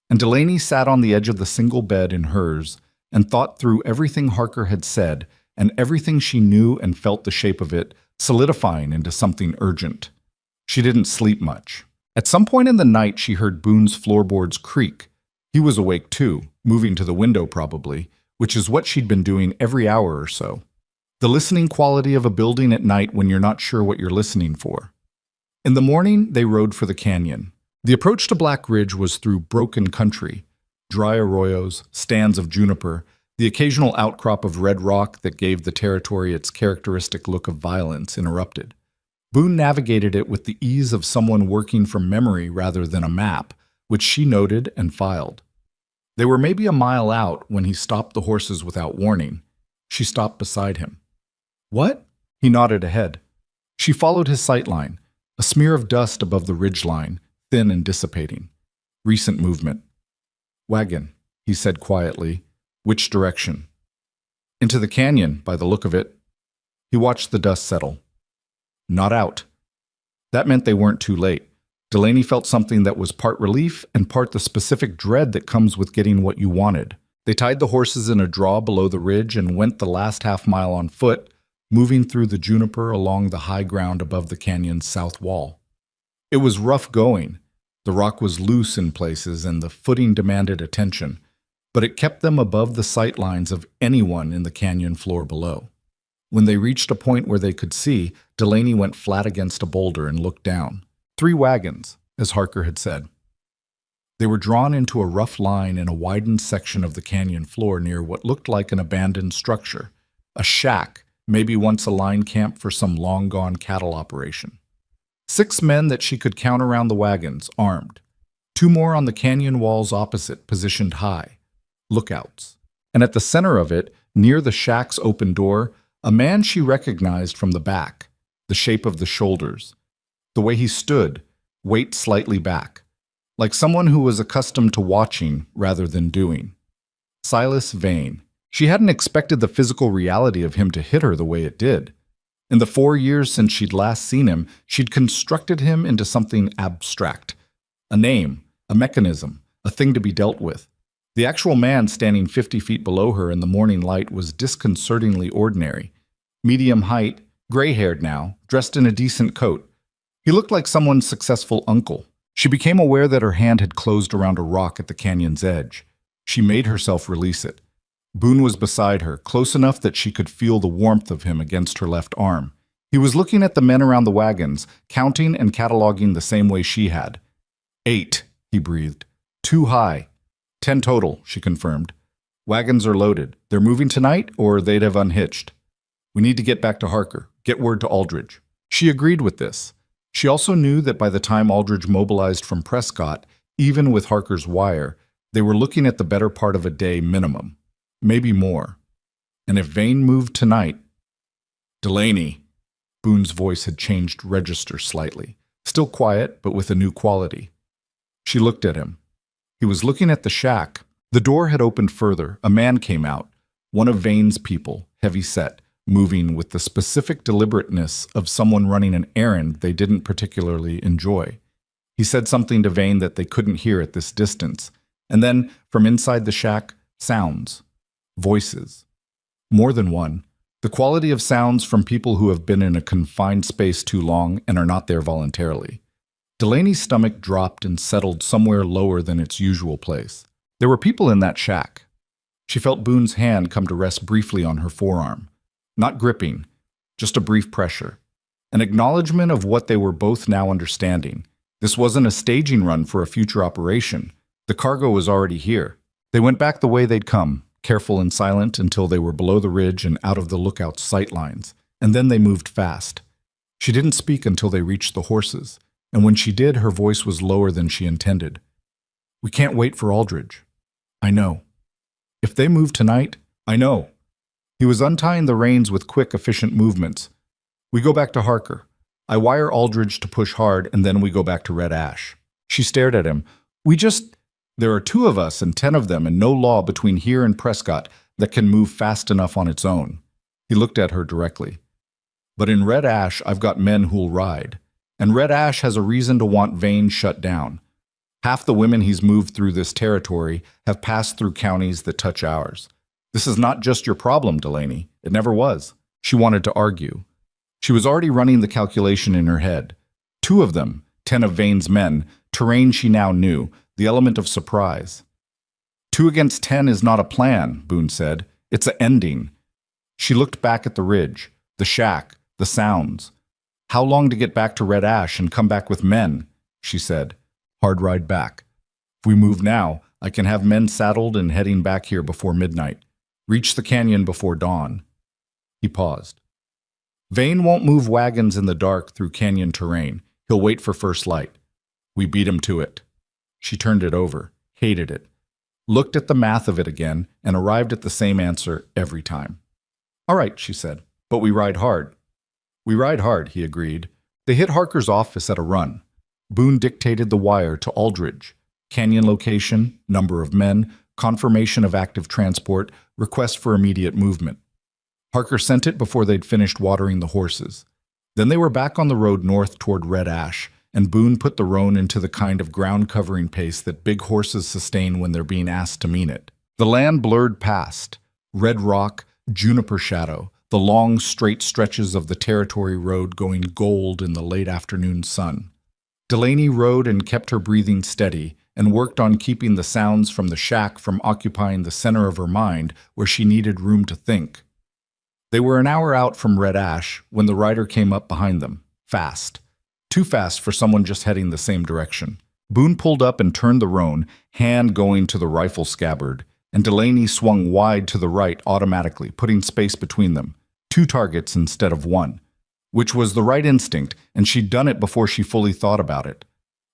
And Delaney sat on the edge of the single bed in hers and thought through everything Harker had said and everything she knew and felt the shape of it, solidifying into something urgent. She didn't sleep much. At some point in the night, she heard Boone's floorboards creak. He was awake too, moving to the window probably, which is what she'd been doing every hour or so. The listening quality of a building at night when you're not sure what you're listening for. In the morning, they rode for the canyon. The approach to Black Ridge was through broken country, dry arroyos, stands of juniper, the occasional outcrop of red rock that gave the territory its characteristic look of violence interrupted. Boone navigated it with the ease of someone working from memory rather than a map, which she noted and filed. They were maybe a mile out when he stopped the horses without warning. She stopped beside him. What? He nodded ahead. She followed his sightline, a smear of dust above the ridgeline, thin and dissipating. Recent movement. Wagon, he said quietly. Which direction? Into the canyon, by the look of it. He watched the dust settle. Not out. That meant they weren't too late. Delaney felt something that was part relief and part the specific dread that comes with getting what you wanted. They tied the horses in a draw below the ridge and went the last half-mile on foot, moving through the juniper along the high ground above the canyon's south wall. It was rough going. The rock was loose in places and the footing demanded attention, but it kept them above the sight lines of anyone in the canyon floor below. When they reached a point where they could see, Delaney went flat against a boulder and looked down. 3 wagons, as Harker had said. They were drawn into a rough line in a widened section of the canyon floor near what looked like an abandoned structure, a shack, maybe once a line camp for some long-gone cattle operation. 6 men that she could count around the wagons, armed. 2 more on the canyon walls opposite, positioned high. Lookouts. And at the center of it, near the shack's open door, A man she recognized from the back, the shape of the shoulders, the way he stood, weight slightly back, like someone who was accustomed to watching rather than doing. Silas Vane. She hadn't expected the physical reality of him to hit her the way it did. In the 4 years since she'd last seen him, she'd constructed him into something abstract. A name, a mechanism, a thing to be dealt with. The actual man standing 50 feet below her in the morning light was disconcertingly ordinary. Medium height, gray-haired now, dressed in a decent coat. He looked like someone's successful uncle. She became aware that her hand had closed around a rock at the canyon's edge. She made herself release it. Boone was beside her, close enough that she could feel the warmth of him against her left arm. He was looking at the men around the wagons, counting and cataloging the same way she had. 8, he breathed. Too high. 10 total, she confirmed. Wagons are loaded. They're moving tonight, or they'd have unhitched. We need to get back to Harker. Get word to Aldridge. She agreed with this. She also knew that by the time Aldridge mobilized from Prescott, even with Harker's wire, they were looking at the better part of a day minimum. Maybe more. And if Vane moved tonight... Delaney. Boone's voice had changed register slightly. Still quiet, but with a new quality. She looked at him. He was looking at the shack. The door had opened further. A man came out. One of Vane's people, heavy-set, moving with the specific deliberateness of someone running an errand they didn't particularly enjoy. He said something to Vane that they couldn't hear at this distance. And then, from inside the shack, sounds. Voices. More than one. The quality of sounds from people who have been in a confined space too long and are not there voluntarily. Delaney's stomach dropped and settled somewhere lower than its usual place. There were people in that shack. She felt Boone's hand come to rest briefly on her forearm. Not gripping, just a brief pressure. An acknowledgement of what they were both now understanding. This wasn't a staging run for a future operation. The cargo was already here. They went back the way they'd come, careful and silent until they were below the ridge and out of the lookout's sight lines, and then they moved fast. She didn't speak until they reached the horses, and when she did, her voice was lower than she intended. We can't wait for Aldridge. I know. If they move tonight, I know. He was untying the reins with quick, efficient movements. We go back to Harker. I wire Aldridge to push hard, and then we go back to Red Ash. She stared at him. There are 2 of us and 10 of them and no law between here and Prescott that can move fast enough on its own. He looked at her directly. But in Red Ash, I've got men who'll ride. And Red Ash has a reason to want Vane shut down. Half the women he's moved through this territory have passed through counties that touch ours. This is not just your problem, Delaney. It never was. She wanted to argue. She was already running the calculation in her head. 2 of them, 10 of Vane's men, terrain she now knew, the element of surprise. 2 against 10 is not a plan, Boone said. It's an ending. She looked back at the ridge, the shack, the sounds. How long to get back to Red Ash and come back with men? She said. Hard ride back. If we move now, I can have men saddled and heading back here before midnight. Reach the canyon before dawn. He paused. Vane won't move wagons in the dark through canyon terrain. He'll wait for first light. We beat him to it. She turned it over, hated it, looked at the math of it again, and arrived at the same answer every time. All right, she said, but we ride hard. We ride hard, he agreed. They hit Harker's office at a run. Boone dictated the wire to Aldridge. Canyon location, number of men, confirmation of active transport, request for immediate movement. Harker sent it before they'd finished watering the horses. Then they were back on the road north toward Red Ash, and Boone put the roan into the kind of ground-covering pace that big horses sustain when they're being asked to mean it. The land blurred past. Red rock, juniper shadow, the long, straight stretches of the territory road going gold in the late afternoon sun. Delaney rode and kept her breathing steady and worked on keeping the sounds from the shack from occupying the center of her mind where she needed room to think. They were an hour out from Red Ash when the rider came up behind them, fast. Too fast for someone just heading the same direction. Boone pulled up and turned the roan, hand going to the rifle scabbard, and Delaney swung wide to the right automatically, putting space between them. 2 targets instead of 1, which was the right instinct, and she'd done it before she fully thought about it.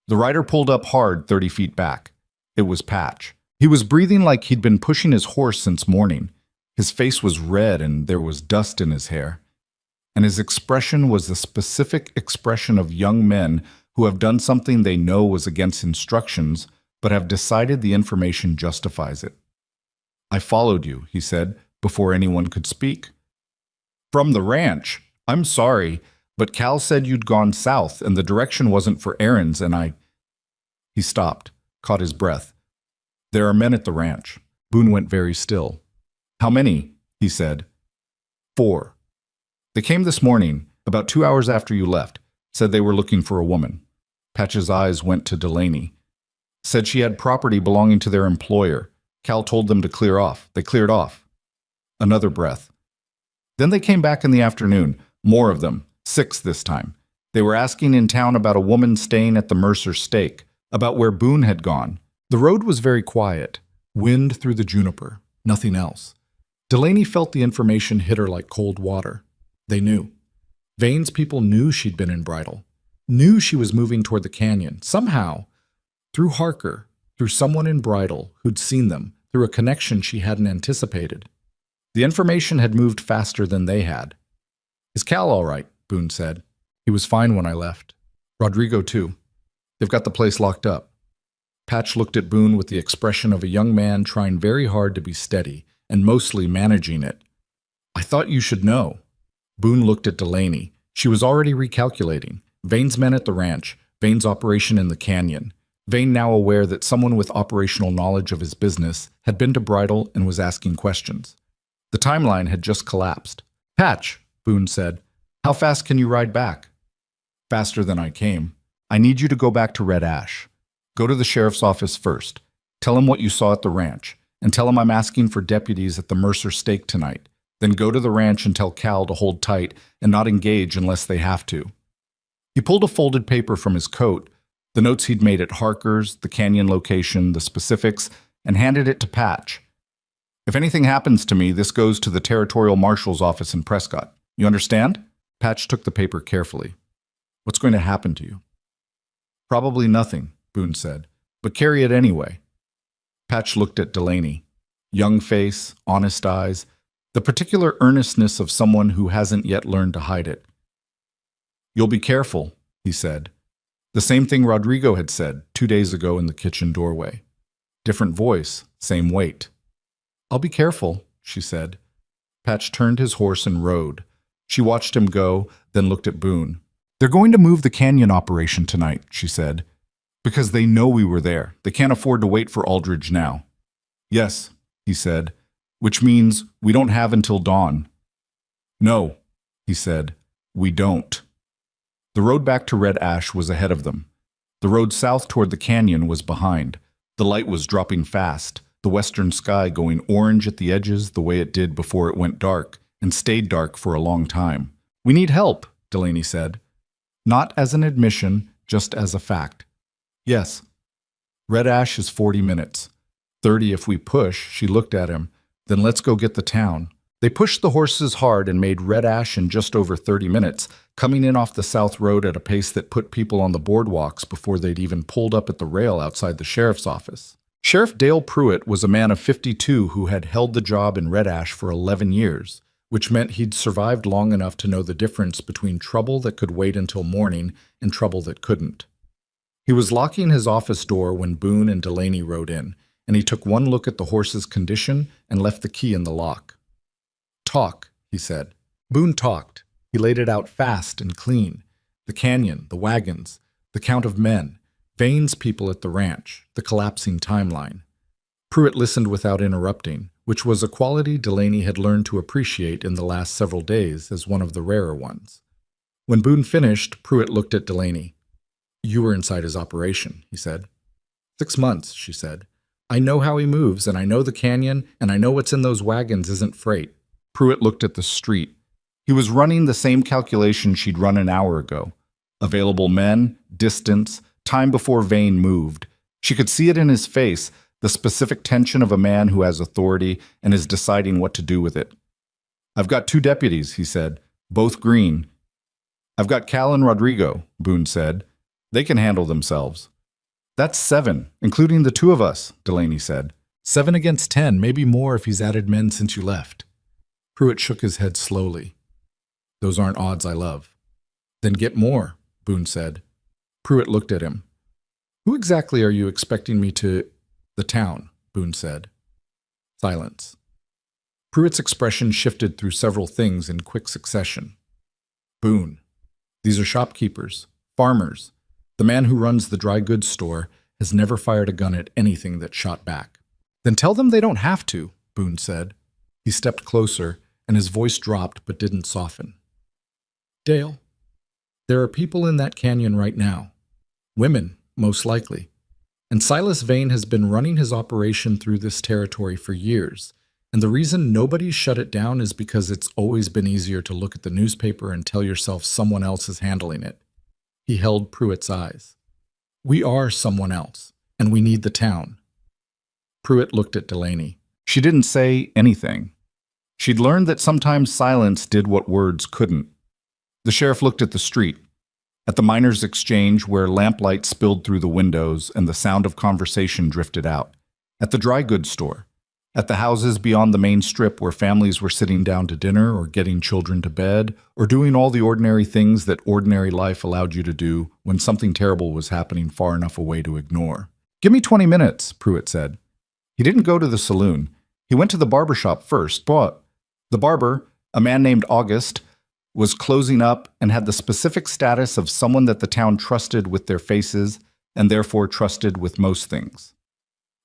The rider pulled up hard 30 feet back. It was Patch. He was breathing like he'd been pushing his horse since morning. His face was red and there was dust in his hair. And his expression was the specific expression of young men who have done something they know was against instructions, but have decided the information justifies it. "I followed you," he said, before anyone could speak. "From the ranch. I'm sorry, but Cal said you'd gone south and the direction wasn't for errands and I—" He stopped, caught his breath. "There are men at the ranch." Boone went very still. "How many?" he said. "4. They came this morning, about 2 hours after you left, said they were looking for a woman." Patch's eyes went to Delaney. "Said she had property belonging to their employer. Cal told them to clear off. They cleared off." Another breath. "Then they came back in the afternoon, more of them, 6 this time. They were asking in town about a woman staying at the Mercer Stake, about where Boone had gone." The road was very quiet, wind through the juniper, nothing else. Delaney felt the information hit her like cold water. They knew. Vane's people knew she'd been in Bridle, knew she was moving toward the canyon, somehow, through Harker, through someone in Bridle who'd seen them, through a connection she hadn't anticipated. The information had moved faster than they had. "Is Cal all right?" Boone said. "He was fine when I left. Rodrigo, too. They've got the place locked up." Patch looked at Boone with the expression of a young man trying very hard to be steady, and mostly managing it. "I thought you should know." Boone looked at Delaney. She was already recalculating. Vane's men at the ranch, Vane's operation in the canyon. Vane now aware that someone with operational knowledge of his business had been to Bridle and was asking questions. The timeline had just collapsed. "Patch," Boone said, "how fast can you ride back?" "Faster than I came. I need you to go back to Red Ash. Go to the sheriff's office first. Tell him what you saw at the ranch, and tell him I'm asking for deputies at the Mercer Stake tonight. Then go to the ranch and tell Cal to hold tight and not engage unless they have to." He pulled a folded paper from his coat, the notes he'd made at Harker's, the canyon location, the specifics, and handed it to Patch. "If anything happens to me, this goes to the Territorial Marshal's office in Prescott. You understand?" Patch took the paper carefully. "What's going to happen to you?" "Probably nothing," Boone said, "but carry it anyway." Patch looked at Delaney. Young face, honest eyes, the particular earnestness of someone who hasn't yet learned to hide it. "You'll be careful," he said. The same thing Rodrigo had said 2 days ago in the kitchen doorway. Different voice, same weight. "I'll be careful," she said. Patch turned his horse and rode. She watched him go, then looked at Boone. "They're going to move the canyon operation tonight," she said, "because they know we were there. They can't afford to wait for Aldridge now." "Yes," he said, "which means we don't have until dawn." "No," he said, "we don't." The road back to Red Ash was ahead of them. The road south toward the canyon was behind. The light was dropping fast, the western sky going orange at the edges the way it did before it went dark, and stayed dark for a long time. "We need help," Delaney said. Not as an admission, just as a fact. "Yes." "Red Ash is 40 minutes. 30 if we push," she looked at him. "Then let's go get the town." They pushed the horses hard and made Red Ash in just over 30 minutes, coming in off the south road at a pace that put people on the boardwalks before they'd even pulled up at the rail outside the sheriff's office. Sheriff Dale Pruitt was a man of 52 who had held the job in Red Ash for 11 years, which meant he'd survived long enough to know the difference between trouble that could wait until morning and trouble that couldn't. He was locking his office door when Boone and Delaney rode in, and he took one look at the horse's condition and left the key in the lock. "Talk," he said. Boone talked. He laid it out fast and clean. The canyon, the wagons, the count of men, Vane's people at the ranch, the collapsing timeline. Pruitt listened without interrupting, which was a quality Delaney had learned to appreciate in the last several days as one of the rarer ones. When Boone finished, Pruitt looked at Delaney. "You were inside his operation," he said. 6 months, she said. "I know how he moves, and I know the canyon, and I know what's in those wagons isn't freight." Pruitt looked at the street. He was running the same calculation she'd run an hour ago. Available men, distance, time before Vane moved. She could see it in his face, the specific tension of a man who has authority and is deciding what to do with it. "I've got 2 deputies," he said, "both green." "I've got Cal and Rodrigo," Boone said. "They can handle themselves." "That's 7, including the 2 of us," Delaney said. 7 against 10, maybe more if he's added men since you left. Pruitt shook his head slowly. Those aren't odds I love. Then get more, Boone said. Pruitt looked at him. Who exactly are you expecting me to— The town, Boone said. Silence. Pruitt's expression shifted through several things in quick succession. Boone. These are shopkeepers, farmers. The man who runs the dry goods store has never fired a gun at anything that shot back. Then tell them they don't have to, Boone said. He stepped closer, and his voice dropped but didn't soften. Dale, there are people in that canyon right now. Women, most likely. And Silas Vane has been running his operation through this territory for years. And the reason nobody's shut it down is because it's always been easier to look at the newspaper and tell yourself someone else is handling it. He held Pruitt's eyes. We are someone else, and we need the town. Pruitt looked at Delaney. She didn't say anything. She'd learned that sometimes silence did what words couldn't. The sheriff looked at the street, at the miners' exchange where lamplight spilled through the windows and the sound of conversation drifted out, at the dry goods store, at the houses beyond the main strip where families were sitting down to dinner or getting children to bed or doing all the ordinary things that ordinary life allowed you to do when something terrible was happening far enough away to ignore. Give me 20 minutes, Pruitt said. He didn't go to the saloon. He went to the barber shop first, but the barber, a man named August, was closing up and had the specific status of someone that the town trusted with their faces and therefore trusted with most things.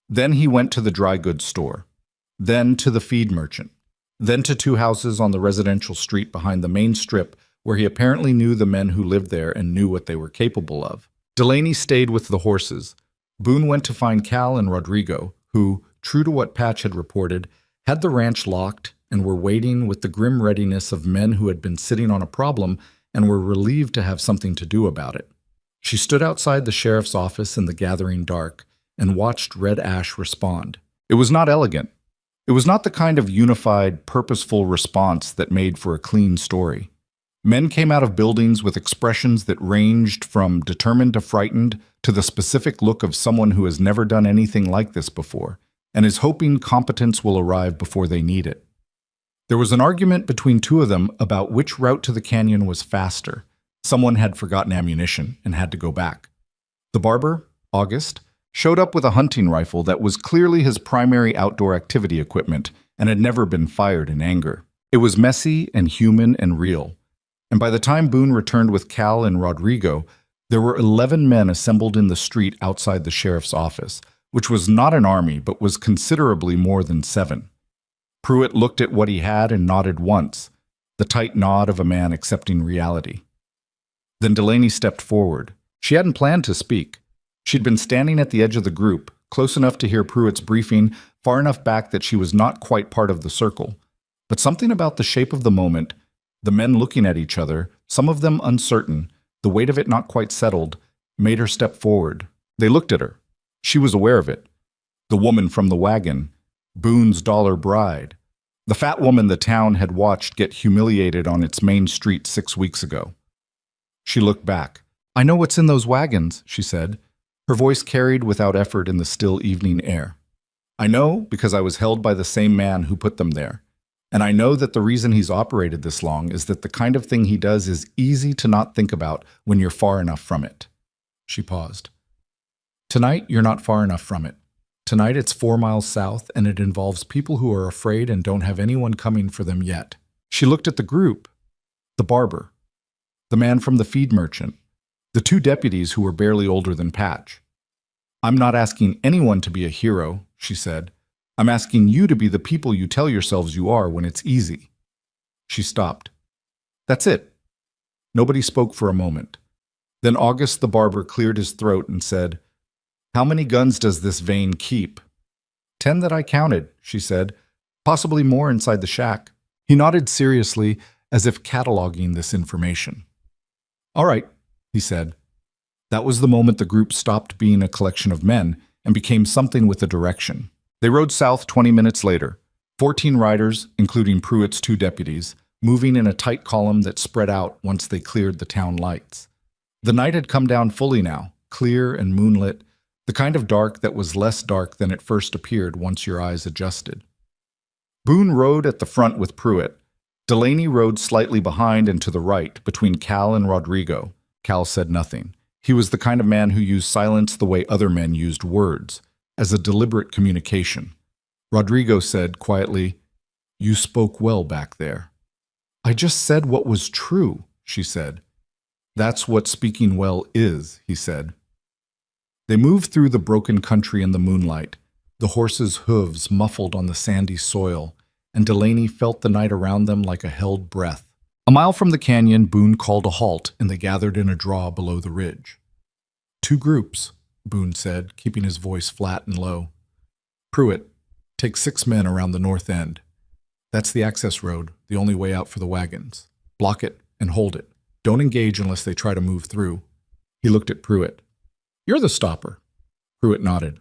Then he went to the dry goods store, then to the feed merchant, then to 2 houses on the residential street behind the main strip where he apparently knew the men who lived there and knew what they were capable of. Delaney stayed with the horses. Boone went to find Cal and Rodrigo, who, true to what Patch had reported, had the ranch locked and were waiting with the grim readiness of men who had been sitting on a problem and were relieved to have something to do about it. She stood outside the sheriff's office in the gathering dark and watched Red Ash respond. It was not elegant. It was not the kind of unified, purposeful response that made for a clean story. Men came out of buildings with expressions that ranged from determined to frightened to the specific look of someone who has never done anything like this before and is hoping competence will arrive before they need it. There was an argument between 2 of them about which route to the canyon was faster. Someone had forgotten ammunition and had to go back. The barber, August, showed up with a hunting rifle that was clearly his primary outdoor activity equipment and had never been fired in anger. It was messy and human and real. And by the time Boone returned with Cal and Rodrigo, there were 11 men assembled in the street outside the sheriff's office, which was not an army but was considerably more than 7. Pruitt looked at what he had and nodded once, the tight nod of a man accepting reality. Then Delaney stepped forward. She hadn't planned to speak. She'd been standing at the edge of the group, close enough to hear Pruitt's briefing, far enough back that she was not quite part of the circle. But something about the shape of the moment, the men looking at each other, some of them uncertain, the weight of it not quite settled, made her step forward. They looked at her. She was aware of it. The woman from the wagon, Boone's dollar bride, the fat woman the town had watched get humiliated on its main street 6 weeks ago. She looked back. I know what's in those wagons, she said. Her voice carried without effort in the still evening air. I know because I was held by the same man who put them there. And I know that the reason he's operated this long is that the kind of thing he does is easy to not think about when you're far enough from it. She paused. Tonight, you're not far enough from it. Tonight, it's 4 miles south, and it involves people who are afraid and don't have anyone coming for them yet. She looked at the group. The barber. The man from the feed merchant. The 2 deputies who were barely older than Patch. I'm not asking anyone to be a hero, she said. I'm asking you to be the people you tell yourselves you are when it's easy. She stopped. That's it. Nobody spoke for a moment. Then August the barber cleared his throat and said, How many guns does this Vane keep? 10 that I counted, she said. Possibly more inside the shack. He nodded seriously, as if cataloging this information. All right, he said. That was the moment the group stopped being a collection of men and became something with a direction. They rode south 20 minutes later, 14 riders, including Pruitt's 2 deputies, moving in a tight column that spread out once they cleared the town lights. The night had come down fully now, clear and moonlit, the kind of dark that was less dark than it first appeared once your eyes adjusted. Boone rode at the front with Pruitt, Delaney rode slightly behind and to the right, between Cal and Rodrigo. Cal said nothing. He was the kind of man who used silence the way other men used words, as a deliberate communication. Rodrigo said quietly, "You spoke well back there." "I just said what was true," she said. "That's what speaking well is," he said. They moved through the broken country in the moonlight, the horses' hooves muffled on the sandy soil, and Delaney felt the night around them like a held breath. A mile from the canyon, Boone called a halt, and they gathered in a draw below the ridge. "Two groups," Boone said, keeping his voice flat and low. "Pruitt, take 6 men around the north end. That's the access road, the only way out for the wagons. Block it and hold it. Don't engage unless they try to move through." He looked at Pruitt. "You're the stopper." Pruitt nodded.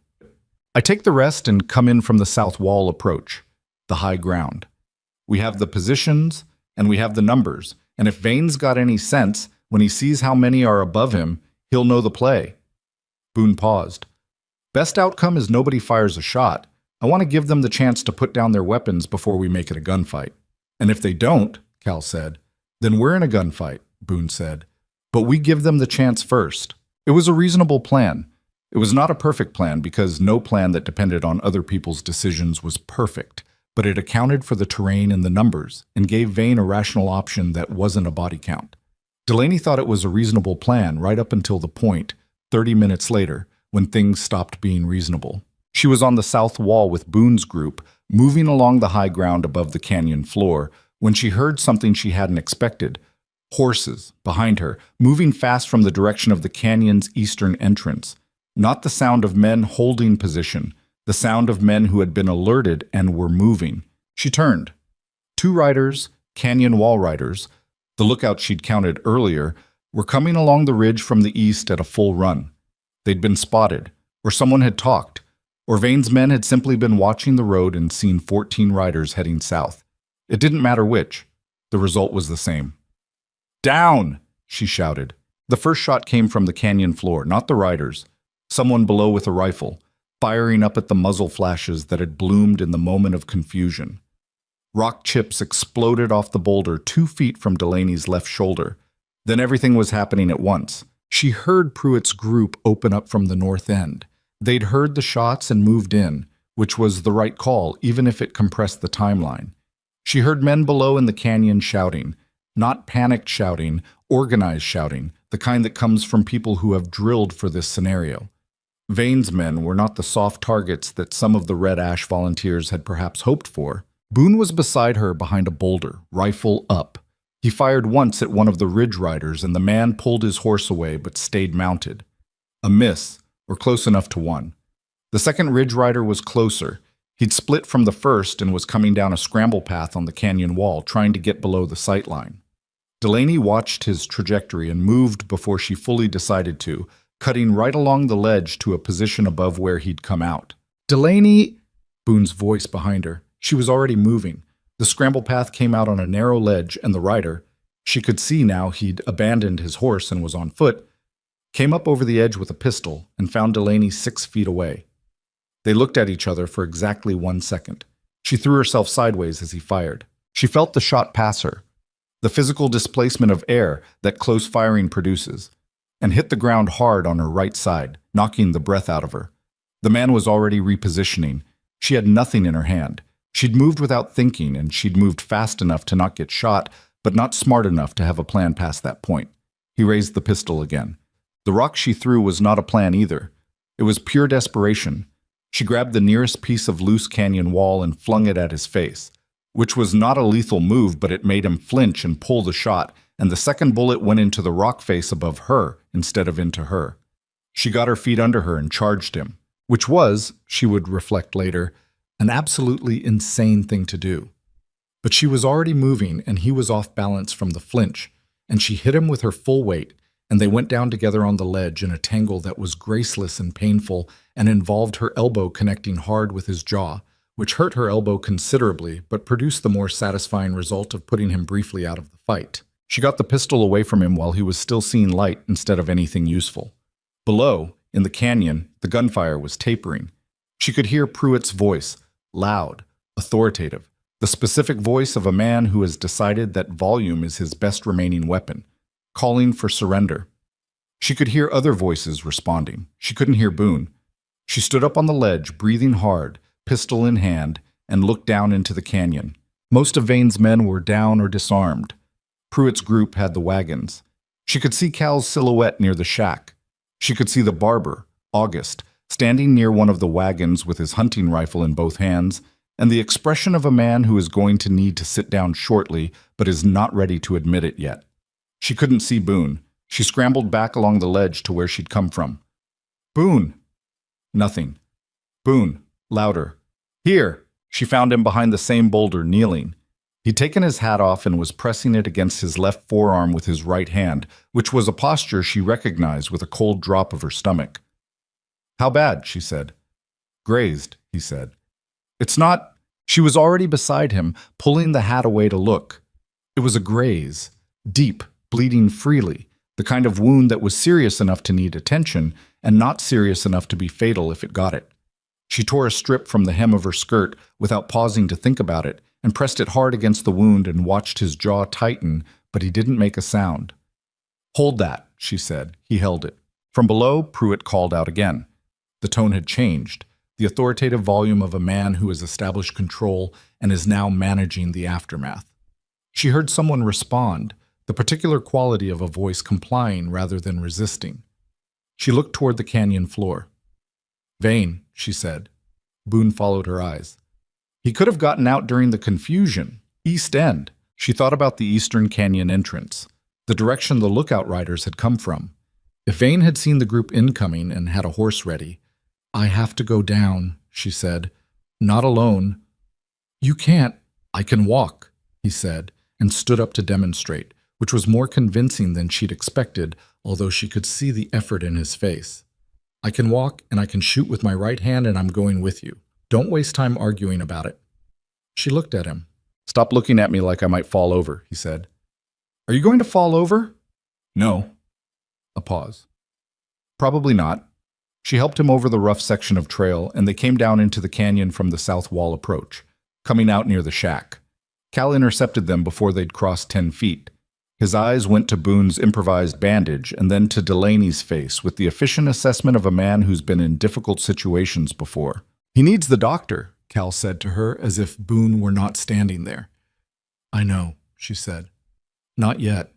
"I take the rest and come in from the south wall approach, the high ground. We have the positions and we have the numbers, and if Vane's got any sense, when he sees how many are above him, he'll know the play." Boone paused. "Best outcome is nobody fires a shot. I want to give them the chance to put down their weapons before we make it a gunfight." "And if they don't," Cal said, "then we're in a gunfight," Boone said. "But we give them the chance first." It was a reasonable plan. It was not a perfect plan because no plan that depended on other people's decisions was perfect, but it accounted for the terrain and the numbers and gave Vane a rational option that wasn't a body count. Delaney thought it was a reasonable plan right up until the point, 30 minutes later, when things stopped being reasonable. She was on the south wall with Boone's group, moving along the high ground above the canyon floor, when she heard something she hadn't expected. Horses, behind her, moving fast from the direction of the canyon's eastern entrance. Not the sound of men holding position, the sound of men who had been alerted and were moving. She turned. 2 riders, canyon wall riders, the lookout she'd counted earlier, were coming along the ridge from the east at a full run. They'd been spotted, or someone had talked, or Vane's men had simply been watching the road and seen 14 riders heading south. It didn't matter which. The result was the same. "Down!" she shouted. The first shot came from the canyon floor, not the riders. Someone below with a rifle, firing up at the muzzle flashes that had bloomed in the moment of confusion. Rock chips exploded off the boulder 2 feet from Delaney's left shoulder. Then everything was happening at once. She heard Pruitt's group open up from the north end. They'd heard the shots and moved in, which was the right call, even if it compressed the timeline. She heard men below in the canyon shouting, not panicked shouting, organized shouting, the kind that comes from people who have drilled for this scenario. Vane's men were not the soft targets that some of the Red Ash volunteers had perhaps hoped for. Boone was beside her behind a boulder, rifle up. He fired once at one of the ridge riders, and the man pulled his horse away but stayed mounted. A miss, or close enough to one. The second ridge rider was closer. He'd split from the first and was coming down a scramble path on the canyon wall, trying to get below the sight line. Delaney watched his trajectory and moved before she fully decided to, cutting right along the ledge to a position above where he'd come out. "Delaney!" Boone's voice behind her. She was already moving. The scramble path came out on a narrow ledge, and the rider, she could see now he'd abandoned his horse and was on foot, came up over the edge with a pistol and found Delaney 6 feet away. They looked at each other for exactly 1 second. She threw herself sideways as he fired. She felt the shot pass her, the physical displacement of air that close firing produces, and hit the ground hard on her right side, knocking the breath out of her. The man was already repositioning. She had nothing in her hand. She'd moved without thinking, and she'd moved fast enough to not get shot, but not smart enough to have a plan past that point. He raised the pistol again. The rock she threw was not a plan either. It was pure desperation. She grabbed the nearest piece of loose canyon wall and flung it at his face, which was not a lethal move, but it made him flinch and pull the shot, and the second bullet went into the rock face above her instead of into her. She got her feet under her and charged him, which was, she would reflect later, an absolutely insane thing to do. But she was already moving, and he was off balance from the flinch, and she hit him with her full weight, and they went down together on the ledge in a tangle that was graceless and painful and involved her elbow connecting hard with his jaw, which hurt her elbow considerably but produced the more satisfying result of putting him briefly out of the fight. She got the pistol away from him while he was still seeing light instead of anything useful. Below, in the canyon, the gunfire was tapering. She could hear Pruitt's voice, loud, authoritative, The specific voice of a man who has decided that volume is his best remaining weapon, calling for surrender. She could hear other voices responding. She couldn't hear Boone. She stood up on the ledge, breathing hard, pistol in hand, and looked down into the canyon. Most of Vane's men were down or disarmed. Pruitt's group had the wagons. She could see Cal's silhouette near the shack. She could see the barber, August, standing near one of the wagons with his hunting rifle in both hands, and the expression of a man who is going to need to sit down shortly but is not ready to admit it yet. She couldn't see Boone. She scrambled back along the ledge to where she'd come from. Boone! Nothing. Boone, louder. Here! She found him behind the same boulder, kneeling. He'd taken his hat off and was pressing it against his left forearm with his right hand, which was a posture she recognized with a cold drop of her stomach. How bad? She said. Grazed, he said. It's not. She was already beside him, pulling the hat away to look. It was a graze, deep, bleeding freely, the kind of wound that was serious enough to need attention and not serious enough to be fatal if it got it. She tore a strip from the hem of her skirt without pausing to think about it and pressed it hard against the wound and watched his jaw tighten, but he didn't make a sound. Hold that, she said. He held it. From below, Pruitt called out again. The tone had changed, the authoritative volume of a man who has established control and is now managing the aftermath. She heard someone respond, the particular quality of a voice complying rather than resisting. She looked toward the canyon floor. Vane, she said. Boone followed her eyes. He could have gotten out during the confusion. East End. She thought about the eastern canyon entrance, the direction the lookout riders had come from. If Vane had seen the group incoming and had a horse ready, I have to go down, she said. Not alone. You can't. I can walk, he said, and stood up to demonstrate, which was more convincing than she'd expected, although she could see the effort in his face. I can walk and I can shoot with my right hand and I'm going with you. Don't waste time arguing about it. She looked at him. Stop looking at me like I might fall over, he said. Are you going to fall over? No. A pause. Probably not. She helped him over the rough section of trail, and they came down into the canyon from the south wall approach, coming out near the shack. Cal intercepted them before they'd crossed 10 feet. His eyes went to Boone's improvised bandage and then to Delaney's face with the efficient assessment of a man who's been in difficult situations before. He needs the doctor, Cal said to her as if Boone were not standing there. I know, she said. Not yet.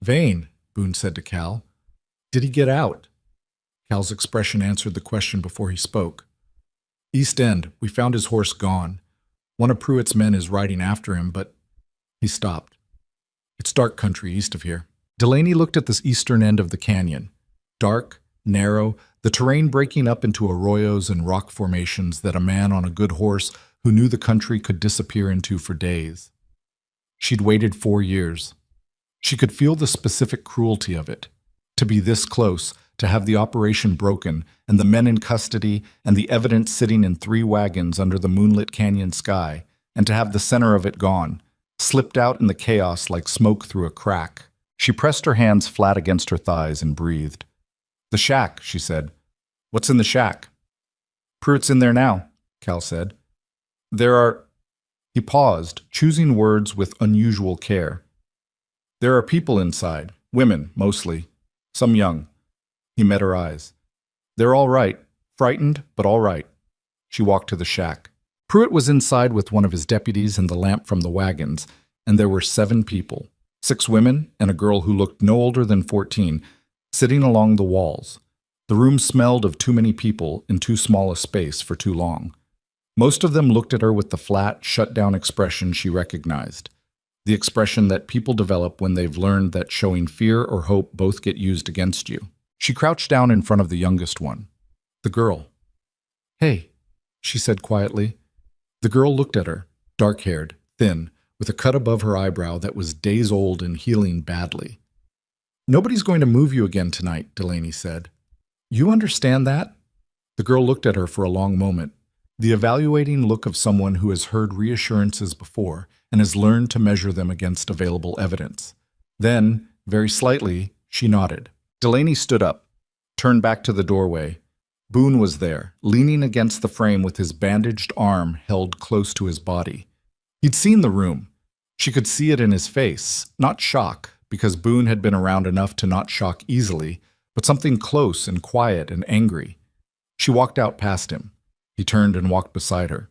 Vane, Boone said to Cal. Did he get out? Cal's expression answered the question before he spoke. East End, we found his horse gone. One of Pruitt's men is riding after him, but he stopped. It's dark country east of here. Delaney looked at the eastern end of the canyon. Dark, narrow, the terrain breaking up into arroyos and rock formations that a man on a good horse who knew the country could disappear into for days. She'd waited 4 years. She could feel the specific cruelty of it. To be this close, to have the operation broken, and the men in custody, and the evidence sitting in 3 wagons under the moonlit canyon sky, and to have the center of it gone, slipped out in the chaos like smoke through a crack. She pressed her hands flat against her thighs and breathed. The shack, she said. What's in the shack? Pruitt's in there now, Cal said. There are... He paused, choosing words with unusual care. There are people inside, women, mostly, some young. He met her eyes. They're all right, frightened, but all right. She walked to the shack. Pruitt was inside with one of his deputies and the lamp from the wagons, and there were 7 people, 6 women and a girl who looked no older than 14, sitting along the walls. The room smelled of too many people in too small a space for too long. Most of them looked at her with the flat, shut-down expression she recognized, the expression that people develop when they've learned that showing fear or hope both get used against you. She crouched down in front of the youngest one, the girl. Hey, she said quietly. The girl looked at her, dark-haired, thin, with a cut above her eyebrow that was days old and healing badly. Nobody's going to move you again tonight, Delaney said. You understand that? The girl looked at her for a long moment, the evaluating look of someone who has heard reassurances before and has learned to measure them against available evidence. Then, very slightly, she nodded. Delaney stood up, turned back to the doorway. Boone was there, leaning against the frame with his bandaged arm held close to his body. He'd seen the room. She could see it in his face, not shock, because Boone had been around enough to not shock easily, but something close and quiet and angry. She walked out past him. He turned and walked beside her.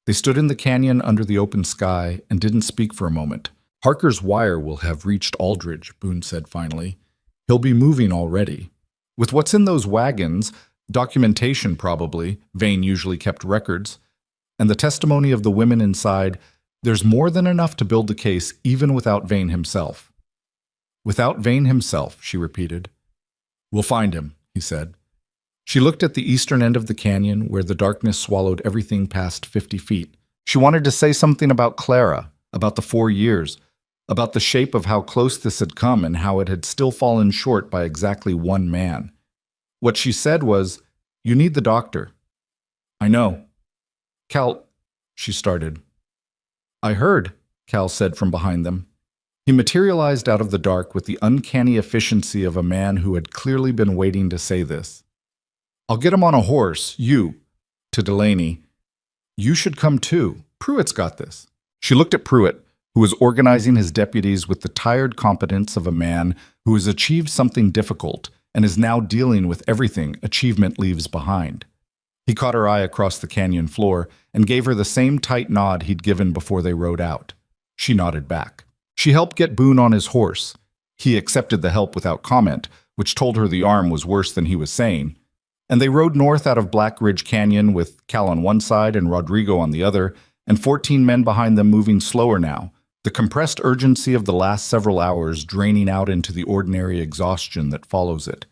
They stood in the canyon under the open sky and didn't speak for a moment. Harker's wire will have reached Aldridge, Boone said finally. He'll be moving already. With what's in those wagons, documentation probably, Vane usually kept records, and the testimony of the women inside, there's more than enough to build the case even without Vane himself. Without Vane himself, she repeated. We'll find him, he said. She looked at the eastern end of the canyon where the darkness swallowed everything past 50 feet. She wanted to say something about Clara, about the 4 years, about the shape of how close this had come and how it had still fallen short by exactly one man. What she said was, "You need the doctor." "I know." "Cal," she started. "I heard," Cal said from behind them. He materialized out of the dark with the uncanny efficiency of a man who had clearly been waiting to say this. "I'll get him on a horse, you," to Delaney. "You should come too. Pruitt's got this." She looked at Pruitt, who was organizing his deputies with the tired competence of a man who has achieved something difficult and is now dealing with everything achievement leaves behind. He caught her eye across the canyon floor and gave her the same tight nod he'd given before they rode out. She nodded back. She helped get Boone on his horse. He accepted the help without comment, which told her the arm was worse than he was saying. And they rode north out of Black Ridge Canyon with Cal on one side and Rodrigo on the other, and 14 men behind them moving slower now, the compressed urgency of the last several hours draining out into the ordinary exhaustion that follows it.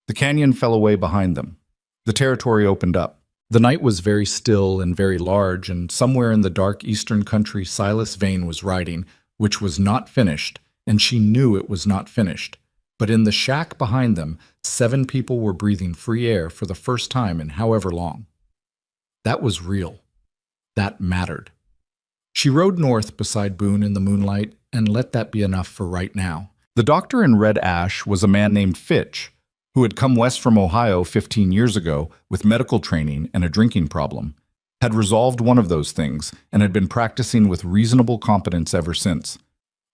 The canyon fell away behind them. The territory opened up. The night was very still and very large, and somewhere in the dark eastern country Silas Vane was riding, which was not finished, and she knew it was not finished. But in the shack behind them, 7 people were breathing free air for the first time in however long. That was real. That mattered. She rode north beside Boone in the moonlight and let that be enough for right now. The doctor in Red Ash was a man named Fitch, who had come west from Ohio 15 years ago with medical training and a drinking problem, had resolved one of those things, and had been practicing with reasonable competence ever since.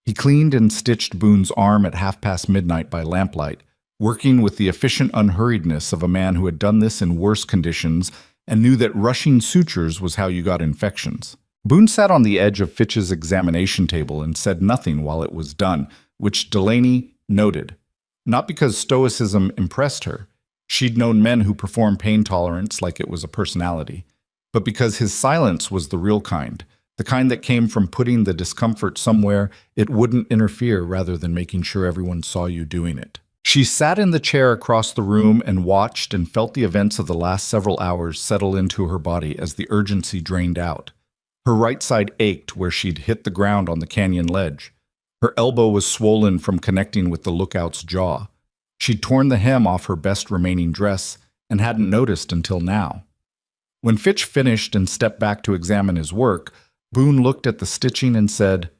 He cleaned and stitched Boone's arm at midnight by lamplight, working with the efficient unhurriedness of a man who had done this in worse conditions and knew that rushing sutures was how you got infections. Boone sat on the edge of Fitch's examination table and said nothing while it was done, which Delaney noted. Not because stoicism impressed her. She'd known men who performed pain tolerance like it was a personality. But because his silence was the real kind, the kind that came from putting the discomfort somewhere it wouldn't interfere rather than making sure everyone saw you doing it. She sat in the chair across the room and watched and felt the events of the last several hours settle into her body as the urgency drained out. Her right side ached where she'd hit the ground on the canyon ledge. Her elbow was swollen from connecting with the lookout's jaw. She'd torn the hem off her best remaining dress and hadn't noticed until now. When Fitch finished and stepped back to examine his work, Boone looked at the stitching and said,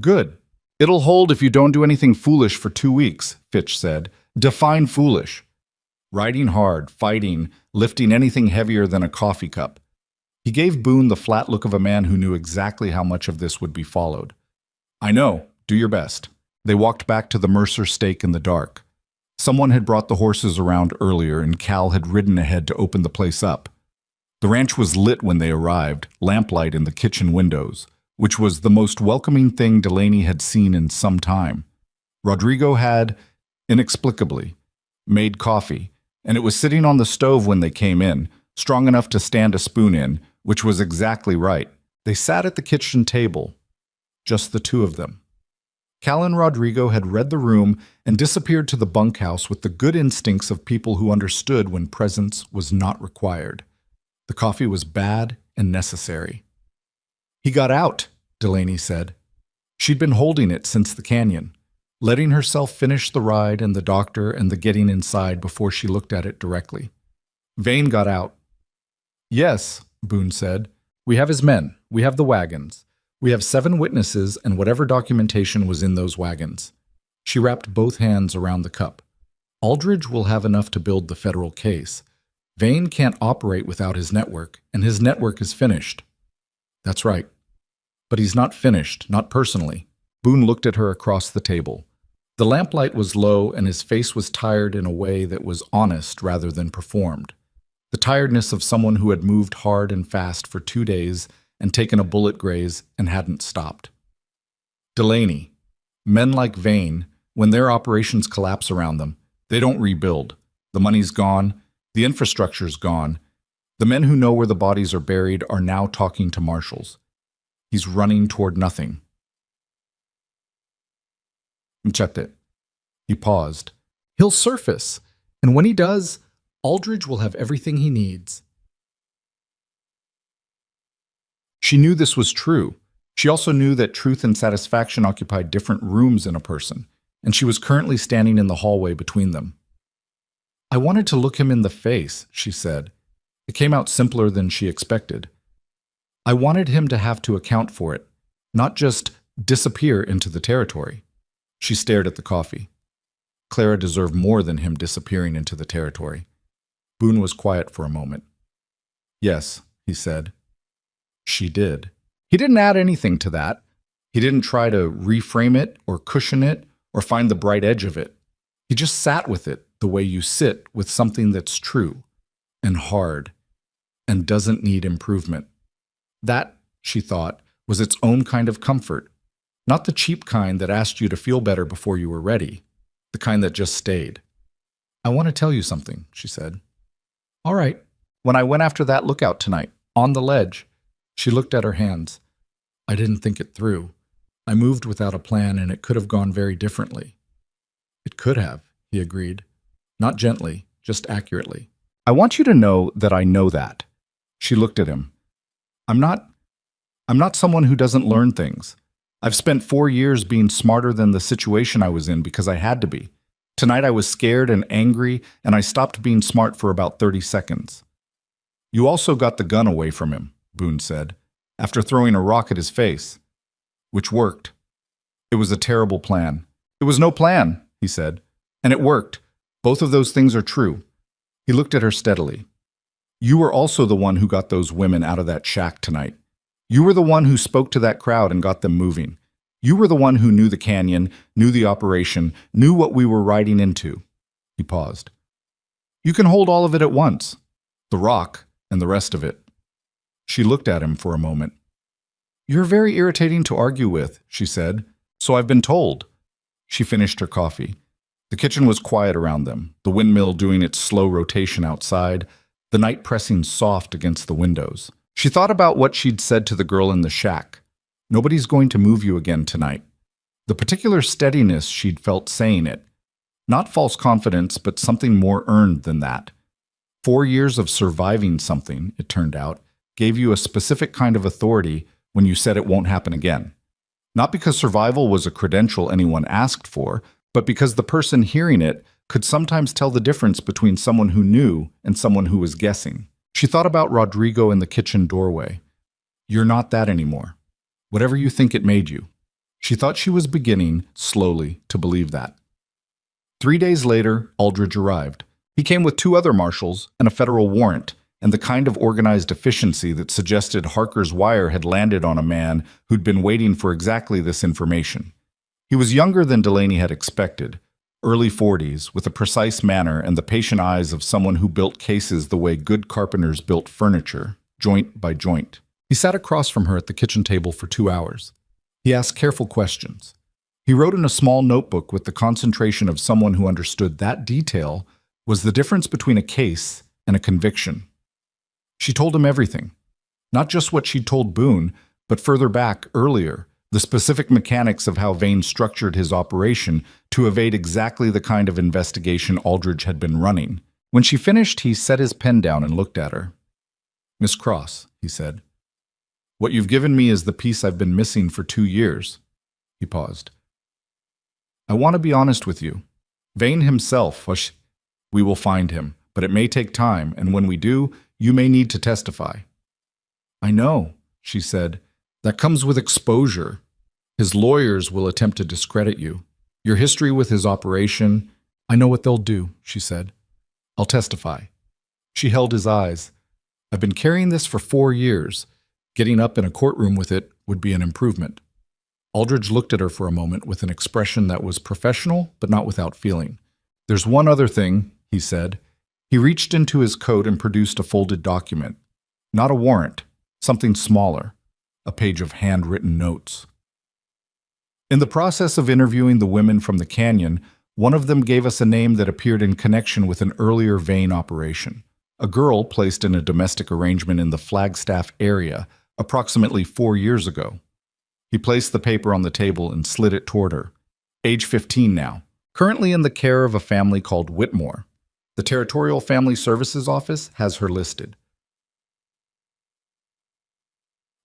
"Good. It'll hold if you don't do anything foolish for 2 weeks," Fitch said. "Define foolish." Riding hard, fighting, lifting anything heavier than a coffee cup. He gave Boone the flat look of a man who knew exactly how much of this would be followed. "I know. Do your best." They walked back to the Mercer stake in the dark. Someone had brought the horses around earlier, and Cal had ridden ahead to open the place up. The ranch was lit when they arrived, lamplight in the kitchen windows, which was the most welcoming thing Delaney had seen in some time. Rodrigo had, inexplicably, made coffee, and it was sitting on the stove when they came in, strong enough to stand a spoon in, which was exactly right. They sat at the kitchen table, just the two of them. Cal and Rodrigo had read the room and disappeared to the bunkhouse with the good instincts of people who understood when presence was not required. The coffee was bad and necessary. "He got out," Delaney said. She'd been holding it since the canyon, letting herself finish the ride and the doctor and the getting inside before she looked at it directly. "Vane got out." "Yes," Boone said. "We have his men. We have the wagons. We have 7 witnesses and whatever documentation was in those wagons." She wrapped both hands around the cup. "Aldridge will have enough to build the federal case. Vane can't operate without his network, and his network is finished." "That's right." But he's not finished, not personally. Boone looked at her across the table. The lamplight was low and his face was tired in a way that was honest rather than performed. The tiredness of someone who had moved hard and fast for 2 days and taken a bullet graze and hadn't stopped. Delaney, men like Vane, when their operations collapse around them, they don't rebuild. The money's gone, the infrastructure's gone. The men who know where the bodies are buried are now talking to marshals. He's running toward nothing. Machete. He paused. He'll surface, and when he does, Aldridge will have everything he needs. She knew this was true. She also knew that truth and satisfaction occupied different rooms in a person, and she was currently standing in the hallway between them. I wanted to look him in the face, she said. It came out simpler than she expected. I wanted him to have to account for it, not just disappear into the territory. She stared at the coffee. Clara deserved more than him disappearing into the territory. Boone was quiet for a moment. Yes, he said. She did. He didn't add anything to that. He didn't try to reframe it or cushion it or find the bright edge of it. He just sat with it the way you sit with something that's true and hard and doesn't need improvement. That, she thought, was its own kind of comfort, not the cheap kind that asked you to feel better before you were ready, the kind that just stayed. I want to tell you something, she said. All right. When I went after that lookout tonight, on the ledge, she looked at her hands. I didn't think it through. I moved without a plan and it could have gone very differently. It could have, he agreed. Not gently, just accurately. I want you to know that I know that. She looked at him. I'm not someone who doesn't learn things. I've spent 4 years being smarter than the situation I was in because I had to be. Tonight I was scared and angry, and I stopped being smart for about 30 seconds. You also got the gun away from him, Boone said, after throwing a rock at his face. Which worked. It was a terrible plan. It was no plan, he said, and it worked. Both of those things are true. He looked at her steadily. You were also the one who got those women out of that shack tonight. You were the one who spoke to that crowd and got them moving. You were the one who knew the canyon, knew the operation, knew what we were riding into. He paused. You can hold all of it at once. The rock and the rest of it. She looked at him for a moment. You're very irritating to argue with, she said, so I've been told. She finished her coffee. The kitchen was quiet around them, the windmill doing its slow rotation outside, the night pressing soft against the windows. She thought about what she'd said to the girl in the shack. Nobody's going to move you again tonight. The particular steadiness she'd felt saying it. Not false confidence, but something more earned than that. 4 years of surviving something, it turned out, gave you a specific kind of authority when you said it won't happen again. Not because survival was a credential anyone asked for, but because the person hearing it could sometimes tell the difference between someone who knew and someone who was guessing. She thought about Rodrigo in the kitchen doorway. You're not that anymore. Whatever you think it made you. She thought she was beginning, slowly, to believe that. 3 days later, Aldridge arrived. He came with 2 other marshals and a federal warrant, and the kind of organized efficiency that suggested Harker's wire had landed on a man who'd been waiting for exactly this information. He was younger than Delaney had expected, early 40s, with a precise manner and the patient eyes of someone who built cases the way good carpenters built furniture, joint by joint. He sat across from her at the kitchen table for 2 hours. He asked careful questions. He wrote in a small notebook with the concentration of someone who understood that detail was the difference between a case and a conviction. She told him everything. Not just what she'd told Boone, but further back, earlier, the specific mechanics of how Vane structured his operation to evade exactly the kind of investigation Aldridge had been running. When she finished, he set his pen down and looked at her. Miss Cross, he said, what you've given me is the piece I've been missing for 2 years. He paused. I want to be honest with you. Vane himself, we will find him, but it may take time, and when we do, you may need to testify. I know, she said. That comes with exposure. His lawyers will attempt to discredit you. Your history with his operation, I know what they'll do, she said. I'll testify. She held his eyes. I've been carrying this for 4 years. Getting up in a courtroom with it would be an improvement. Aldridge looked at her for a moment with an expression that was professional but not without feeling. "There's one other thing," he said. He reached into his coat and produced a folded document. Not a warrant, something smaller, a page of handwritten notes. In the process of interviewing the women from the canyon, one of them gave us a name that appeared in connection with an earlier vein operation. A girl placed in a domestic arrangement in the Flagstaff area approximately 4 years ago. He placed the paper on the table and slid it toward her. Age 15 now. Currently in the care of a family called Whitmore. The Territorial Family Services Office has her listed.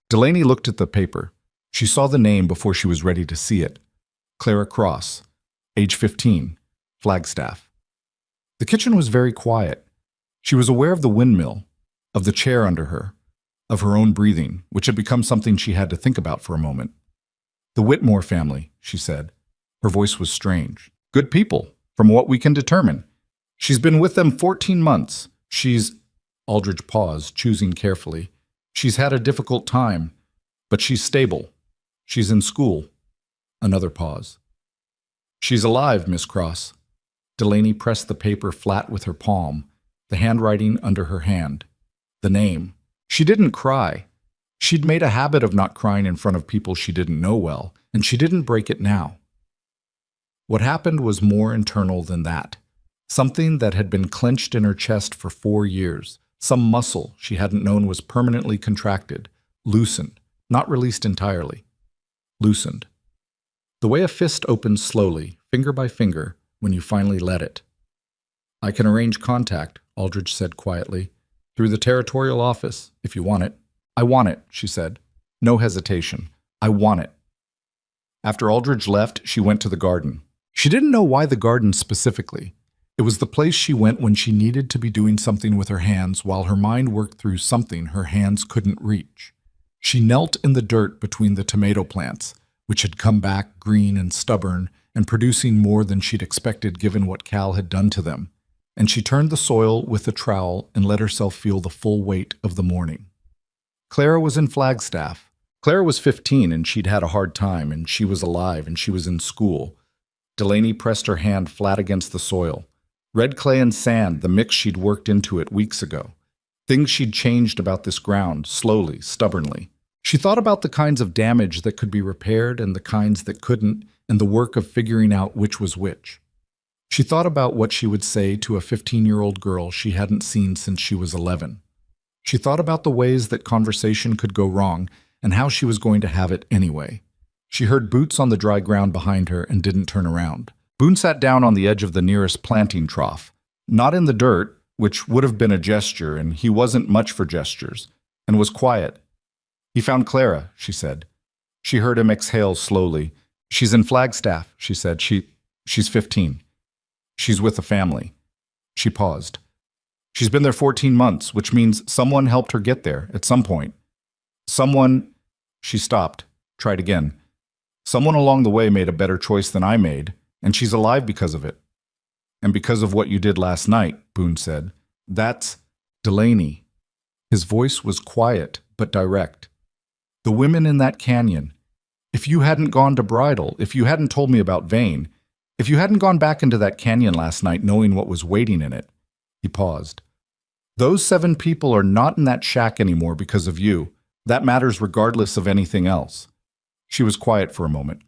Delaney looked at the paper. She saw the name before she was ready to see it. Clara Cross. Age 15. Flagstaff. The kitchen was very quiet. She was aware of the windmill, of the chair under her, of her own breathing, which had become something she had to think about for a moment. "The Whitmore family," she said. Her voice was strange. "Good people, from what we can determine. She's been with them 14 months. Aldridge paused, choosing carefully. "She's had a difficult time, but she's stable. She's in school." Another pause. "She's alive, Miss Cross." Delaney pressed the paper flat with her palm, the handwriting under her hand. The name. She didn't cry. She'd made a habit of not crying in front of people she didn't know well, and she didn't break it now. What happened was more internal than that. Something that had been clenched in her chest for 4 years, some muscle she hadn't known was permanently contracted, loosened, not released entirely. Loosened. The way a fist opens slowly, finger by finger, when you finally let it. "I can arrange contact," Aldridge said quietly, "through the territorial office, if you want it." "I want it," she said. No hesitation. "I want it." After Aldridge left, she went to the garden. She didn't know why the garden specifically. It was the place she went when she needed to be doing something with her hands while her mind worked through something her hands couldn't reach. She knelt in the dirt between the tomato plants, which had come back green and stubborn and producing more than she'd expected given what Cal had done to them, and she turned the soil with a trowel and let herself feel the full weight of the morning. Clara was in Flagstaff. Clara was 15 and she'd had a hard time, and she was alive and she was in school. Delaney pressed her hand flat against the soil. Red clay and sand, the mix she'd worked into it weeks ago. Things she'd changed about this ground, slowly, stubbornly. She thought about the kinds of damage that could be repaired and the kinds that couldn't, and the work of figuring out which was which. She thought about what she would say to a 15-year-old girl she hadn't seen since she was 11. She thought about the ways that conversation could go wrong and how she was going to have it anyway. She heard boots on the dry ground behind her and didn't turn around. Boone sat down on the edge of the nearest planting trough, not in the dirt, which would have been a gesture, and he wasn't much for gestures, and was quiet. "He found Clara," she said. She heard him exhale slowly. "She's in Flagstaff," she said. She's 15. She's with a family." She paused. "She's been there 14 months, which means someone helped her get there at some point. Someone—" She stopped, tried again. "Someone along the way made a better choice than I made, and she's alive because of it." "And because of what you did last night," Boone said. "That's Delaney." His voice was quiet but direct. "The women in that canyon. If you hadn't gone to Bridal, if you hadn't told me about Vane, if you hadn't gone back into that canyon last night knowing what was waiting in it." He paused. "Those 7 people are not in that shack anymore because of you. That matters regardless of anything else." She was quiet for a moment.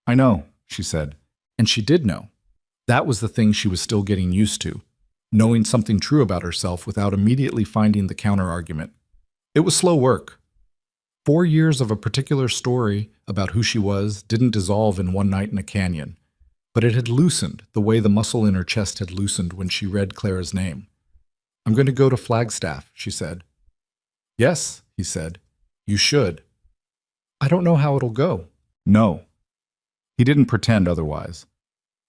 "I know," she said. And she did know. That was the thing she was still getting used to, knowing something true about herself without immediately finding the counter-argument. It was slow work. 4 years of a particular story about who she was didn't dissolve in one night in a canyon, but it had loosened the way the muscle in her chest had loosened when she read Clara's name. "I'm going to go to Flagstaff," she said. "Yes," he said. "You should." "I don't know how it'll go." "No." He didn't pretend otherwise.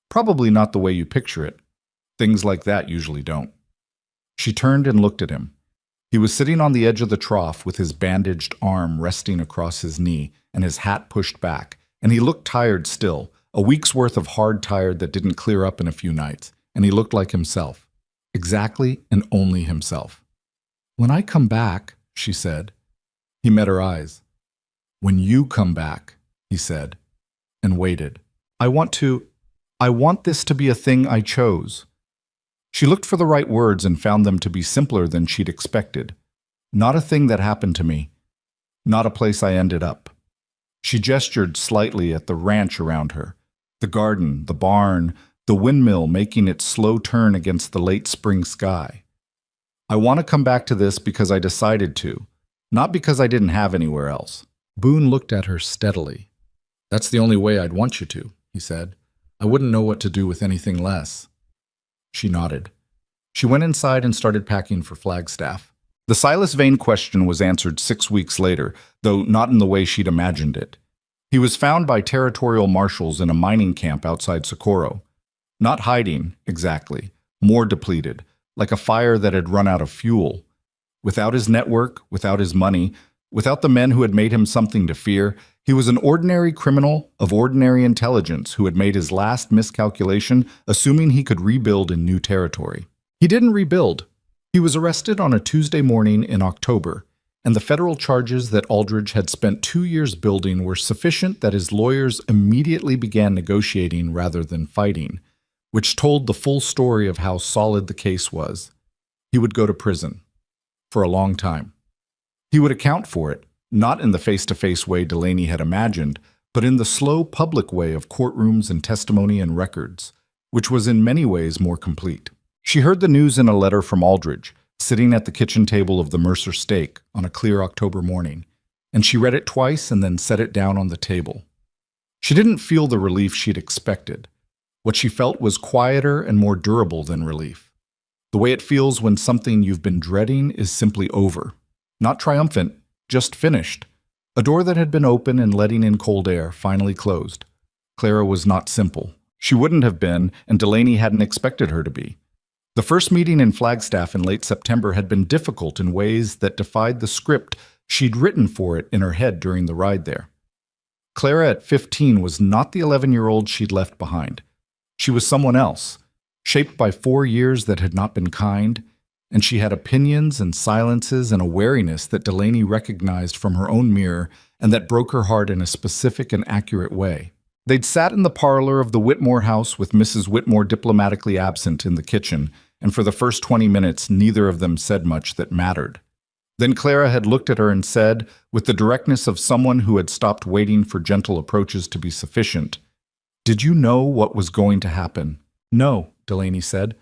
"Probably not the way you picture it. Things like that usually don't." She turned and looked at him. He was sitting on the edge of the trough with his bandaged arm resting across his knee and his hat pushed back, and he looked tired still, a week's worth of hard tired that didn't clear up in a few nights, and he looked like himself. Exactly and only himself. "When I come back," she said. He met her eyes. When you come back, he said, and waited. I want this to be a thing I chose. She looked for the right words and found them to be simpler than she'd expected. Not a thing that happened to me. Not a place I ended up. She gestured slightly at the ranch around her, the garden, the barn, the windmill making its slow turn against the late spring sky. I want to come back to this because I decided to, not because I didn't have anywhere else. Boone looked at her steadily. That's the only way I'd want you to, he said. I wouldn't know what to do with anything less. She nodded. She went inside and started packing for Flagstaff. The Silas Vane question was answered 6 weeks later, though not in the way she'd imagined it. He was found by territorial marshals in a mining camp outside Socorro. Not hiding, exactly, more depleted, like a fire that had run out of fuel. Without his network, without his money, without the men who had made him something to fear, he was an ordinary criminal of ordinary intelligence who had made his last miscalculation, assuming he could rebuild in new territory. He didn't rebuild. He was arrested on a Tuesday morning in October, and the federal charges that Aldridge had spent 2 years building were sufficient that his lawyers immediately began negotiating rather than fighting, which told the full story of how solid the case was. He would go to prison. For a long time. He would account for it, not in the face-to-face way Delaney had imagined, but in the slow public way of courtrooms and testimony and records, which was in many ways more complete. She heard the news in a letter from Aldridge, sitting at the kitchen table of the Mercer Steak on a clear October morning, and she read it twice and then set it down on the table. She didn't feel the relief she'd expected. What she felt was quieter and more durable than relief. The way it feels when something you've been dreading is simply over. Not triumphant, just finished. A door that had been open and letting in cold air finally closed. Clara was not simple. She wouldn't have been, and Delaney hadn't expected her to be. The first meeting in Flagstaff in late September had been difficult in ways that defied the script she'd written for it in her head during the ride there. Clara at 15 was not the 11-year-old she'd left behind. She was someone else, shaped by 4 years that had not been kind, and she had opinions and silences and a wariness that Delaney recognized from her own mirror and that broke her heart in a specific and accurate way. They'd sat in the parlor of the Whitmore house with Mrs. Whitmore diplomatically absent in the kitchen, and for the first 20 minutes neither of them said much that mattered. Then Clara had looked at her and said, with the directness of someone who had stopped waiting for gentle approaches to be sufficient, "Did you know what was going to happen?" "No," Delaney said.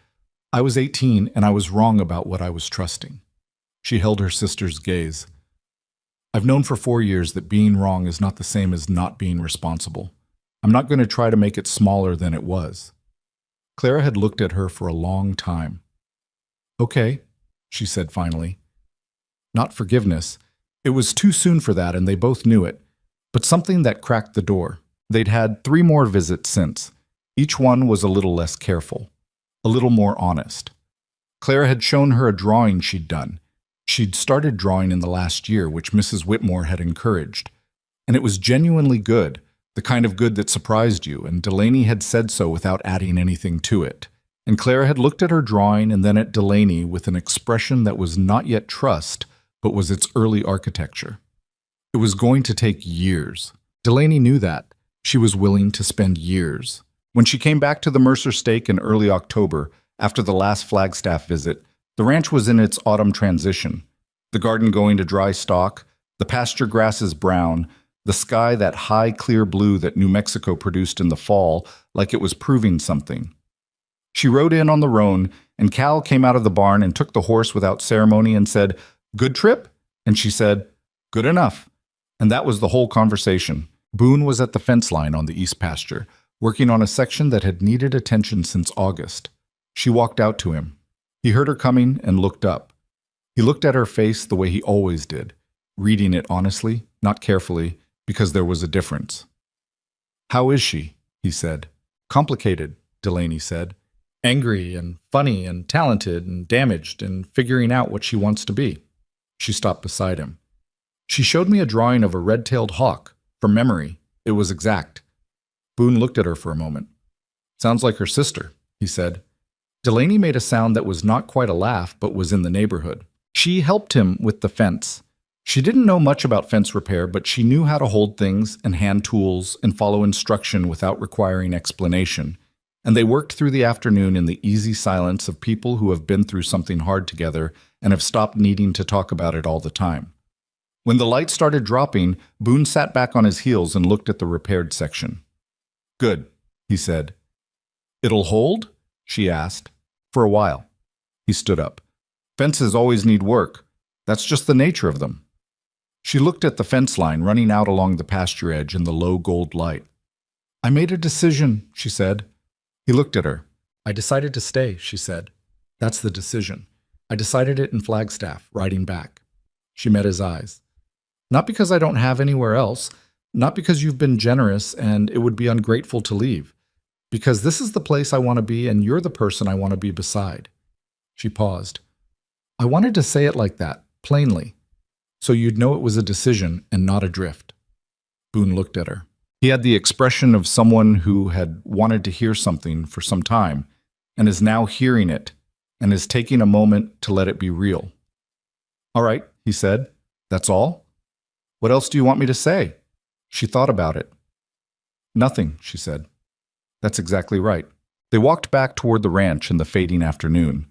"I was 18 and I was wrong about what I was trusting." She held her sister's gaze. "I've known for 4 years that being wrong is not the same as not being responsible. I'm not going to try to make it smaller than it was." Clara had looked at her for a long time. "Okay," she said finally. Not forgiveness. It was too soon for that, and they both knew it. But something that cracked the door. They'd had 3 more visits since. Each one was a little less careful, a little more honest. Clara had shown her a drawing she'd done. She'd started drawing in the last year, which Mrs. Whitmore had encouraged. And it was genuinely good, the kind of good that surprised you, and Delaney had said so without adding anything to it. And Clara had looked at her drawing and then at Delaney with an expression that was not yet trust, but was its early architecture. It was going to take years. Delaney knew that. She was willing to spend years. When she came back to the Mercer Steak in early October, after the last Flagstaff visit, the ranch was in its autumn transition. The garden going to dry stalk, the pasture grasses brown, the sky that high, clear blue that New Mexico produced in the fall, like it was proving something. She rode in on the roan, and Cal came out of the barn and took the horse without ceremony and said, "Good trip?" And she said, "Good enough." And that was the whole conversation. Boone was at the fence line on the east pasture, working on a section that had needed attention since August. She walked out to him. He heard her coming and looked up. He looked at her face the way he always did, reading it honestly, not carefully, because there was a difference. "How is she?" he said. "Complicated," Delaney said. "Angry and funny and talented and damaged and figuring out what she wants to be." She stopped beside him. "She showed me a drawing of a red-tailed hawk, from memory. It was exact." Boone looked at her for a moment. "Sounds like her sister," he said. Delaney made a sound that was not quite a laugh, but was in the neighborhood. "She helped him with the fence. She didn't know much about fence repair, but she knew how to hold things and hand tools and follow instruction without requiring explanation. And they worked through the afternoon in the easy silence of people who have been through something hard together and have stopped needing to talk about it all the time. When the light started dropping, Boone sat back on his heels and looked at the repaired section. "Good," he said. "It'll hold?" she asked. "For a while." He stood up. "Fences always need work. That's just the nature of them." She looked at the fence line running out along the pasture edge in the low gold light. "I made a decision," she said. He looked at her. "I decided to stay," she said. "That's the decision. I decided it in Flagstaff, riding back." She met his eyes. "Not because I don't have anywhere else, not because you've been generous and it would be ungrateful to leave, because this is the place I want to be and you're the person I want to be beside." She paused. "I wanted to say it like that, plainly, so you'd know it was a decision and not a drift." Boone looked at her. He had the expression of someone who had wanted to hear something for some time and is now hearing it and is taking a moment to let it be real. "All right," he said. "That's all? What else do you want me to say?" She thought about it. "Nothing," she said. "That's exactly right." They walked back toward the ranch in the fading afternoon.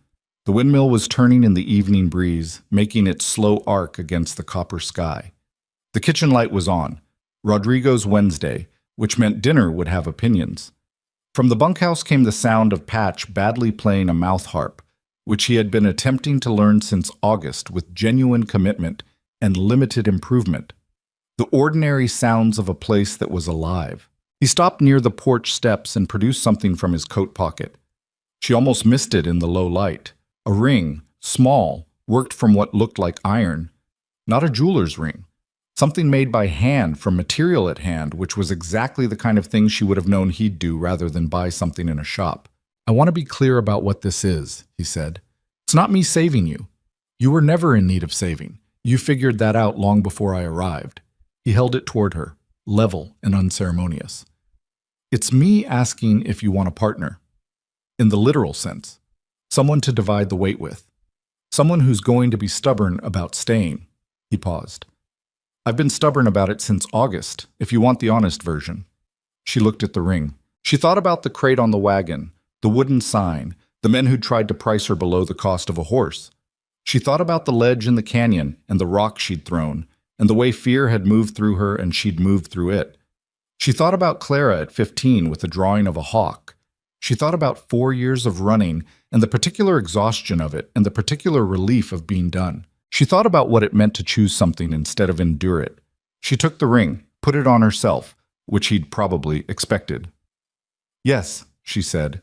The windmill was turning in the evening breeze, making its slow arc against the copper sky. The kitchen light was on. Rodrigo's Wednesday, which meant dinner would have opinions. From the bunkhouse came the sound of Patch badly playing a mouth harp, which he had been attempting to learn since August with genuine commitment and limited improvement. The ordinary sounds of a place that was alive. He stopped near the porch steps and produced something from his coat pocket. She almost missed it in the low light. A ring, small, worked from what looked like iron. Not a jeweler's ring. Something made by hand from material at hand, which was exactly the kind of thing she would have known he'd do rather than buy something in a shop. "I want to be clear about what this is," he said. "It's not me saving you. You were never in need of saving. You figured that out long before I arrived." He held it toward her, level and unceremonious. "It's me asking if you want a partner. In the literal sense. Someone to divide the weight with. Someone who's going to be stubborn about staying." He paused. "I've been stubborn about it since August, if you want the honest version." She looked at the ring. She thought about the crate on the wagon, the wooden sign, the men who'd tried to price her below the cost of a horse. She thought about the ledge in the canyon and the rock she'd thrown, and the way fear had moved through her and she'd moved through it. She thought about Clara at 15 with the drawing of a hawk. She thought about 4 years of running and the particular exhaustion of it and the particular relief of being done. She thought about what it meant to choose something instead of endure it. She took the ring, put it on herself, which he'd probably expected. "Yes," she said.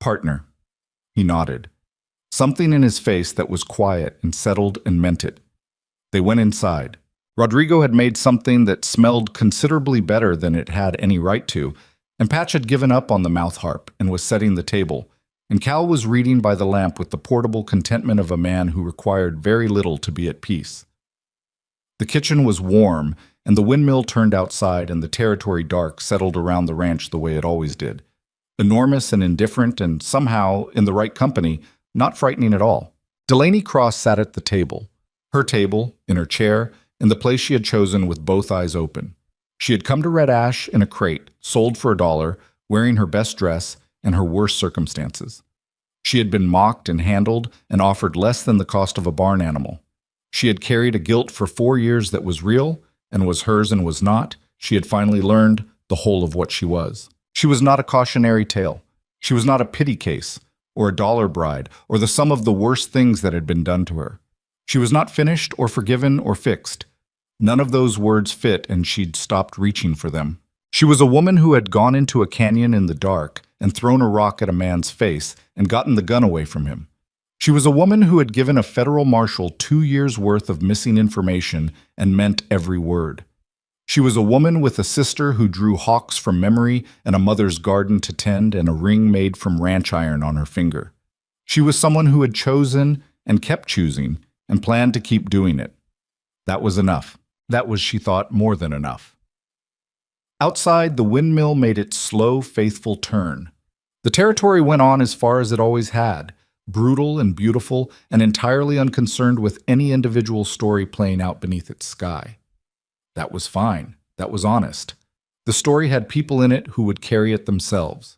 "Partner." He nodded. Something in his face that was quiet and settled and meant it. They went inside. Rodrigo had made something that smelled considerably better than it had any right to, and Patch had given up on the mouth harp and was setting the table, and Cal was reading by the lamp with the portable contentment of a man who required very little to be at peace. The kitchen was warm, and the windmill turned outside, and the territory dark settled around the ranch the way it always did. Enormous and indifferent, and somehow, in the right company, not frightening at all. Delaney Cross sat at the table. Her table, in her chair, in the place she had chosen with both eyes open. She had come to Red Ash in a crate, sold for $1, wearing her best dress and her worst circumstances. She had been mocked and handled and offered less than the cost of a barn animal. She had carried a guilt for 4 years that was real and was hers and was not. She had finally learned the whole of what she was. She was not a cautionary tale. She was not a pity case, or a dollar bride, or the sum of the worst things that had been done to her. She was not finished or forgiven or fixed. None of those words fit, and she'd stopped reaching for them. She was a woman who had gone into a canyon in the dark and thrown a rock at a man's face and gotten the gun away from him. She was a woman who had given a federal marshal 2 years' worth of missing information and meant every word. She was a woman with a sister who drew hawks from memory and a mother's garden to tend and a ring made from ranch iron on her finger. She was someone who had chosen and kept choosing and planned to keep doing it. That was enough. That was, she thought, more than enough. Outside, the windmill made its slow, faithful turn. The territory went on as far as it always had, brutal and beautiful, and entirely unconcerned with any individual story playing out beneath its sky. That was fine. That was honest. The story had people in it who would carry it themselves.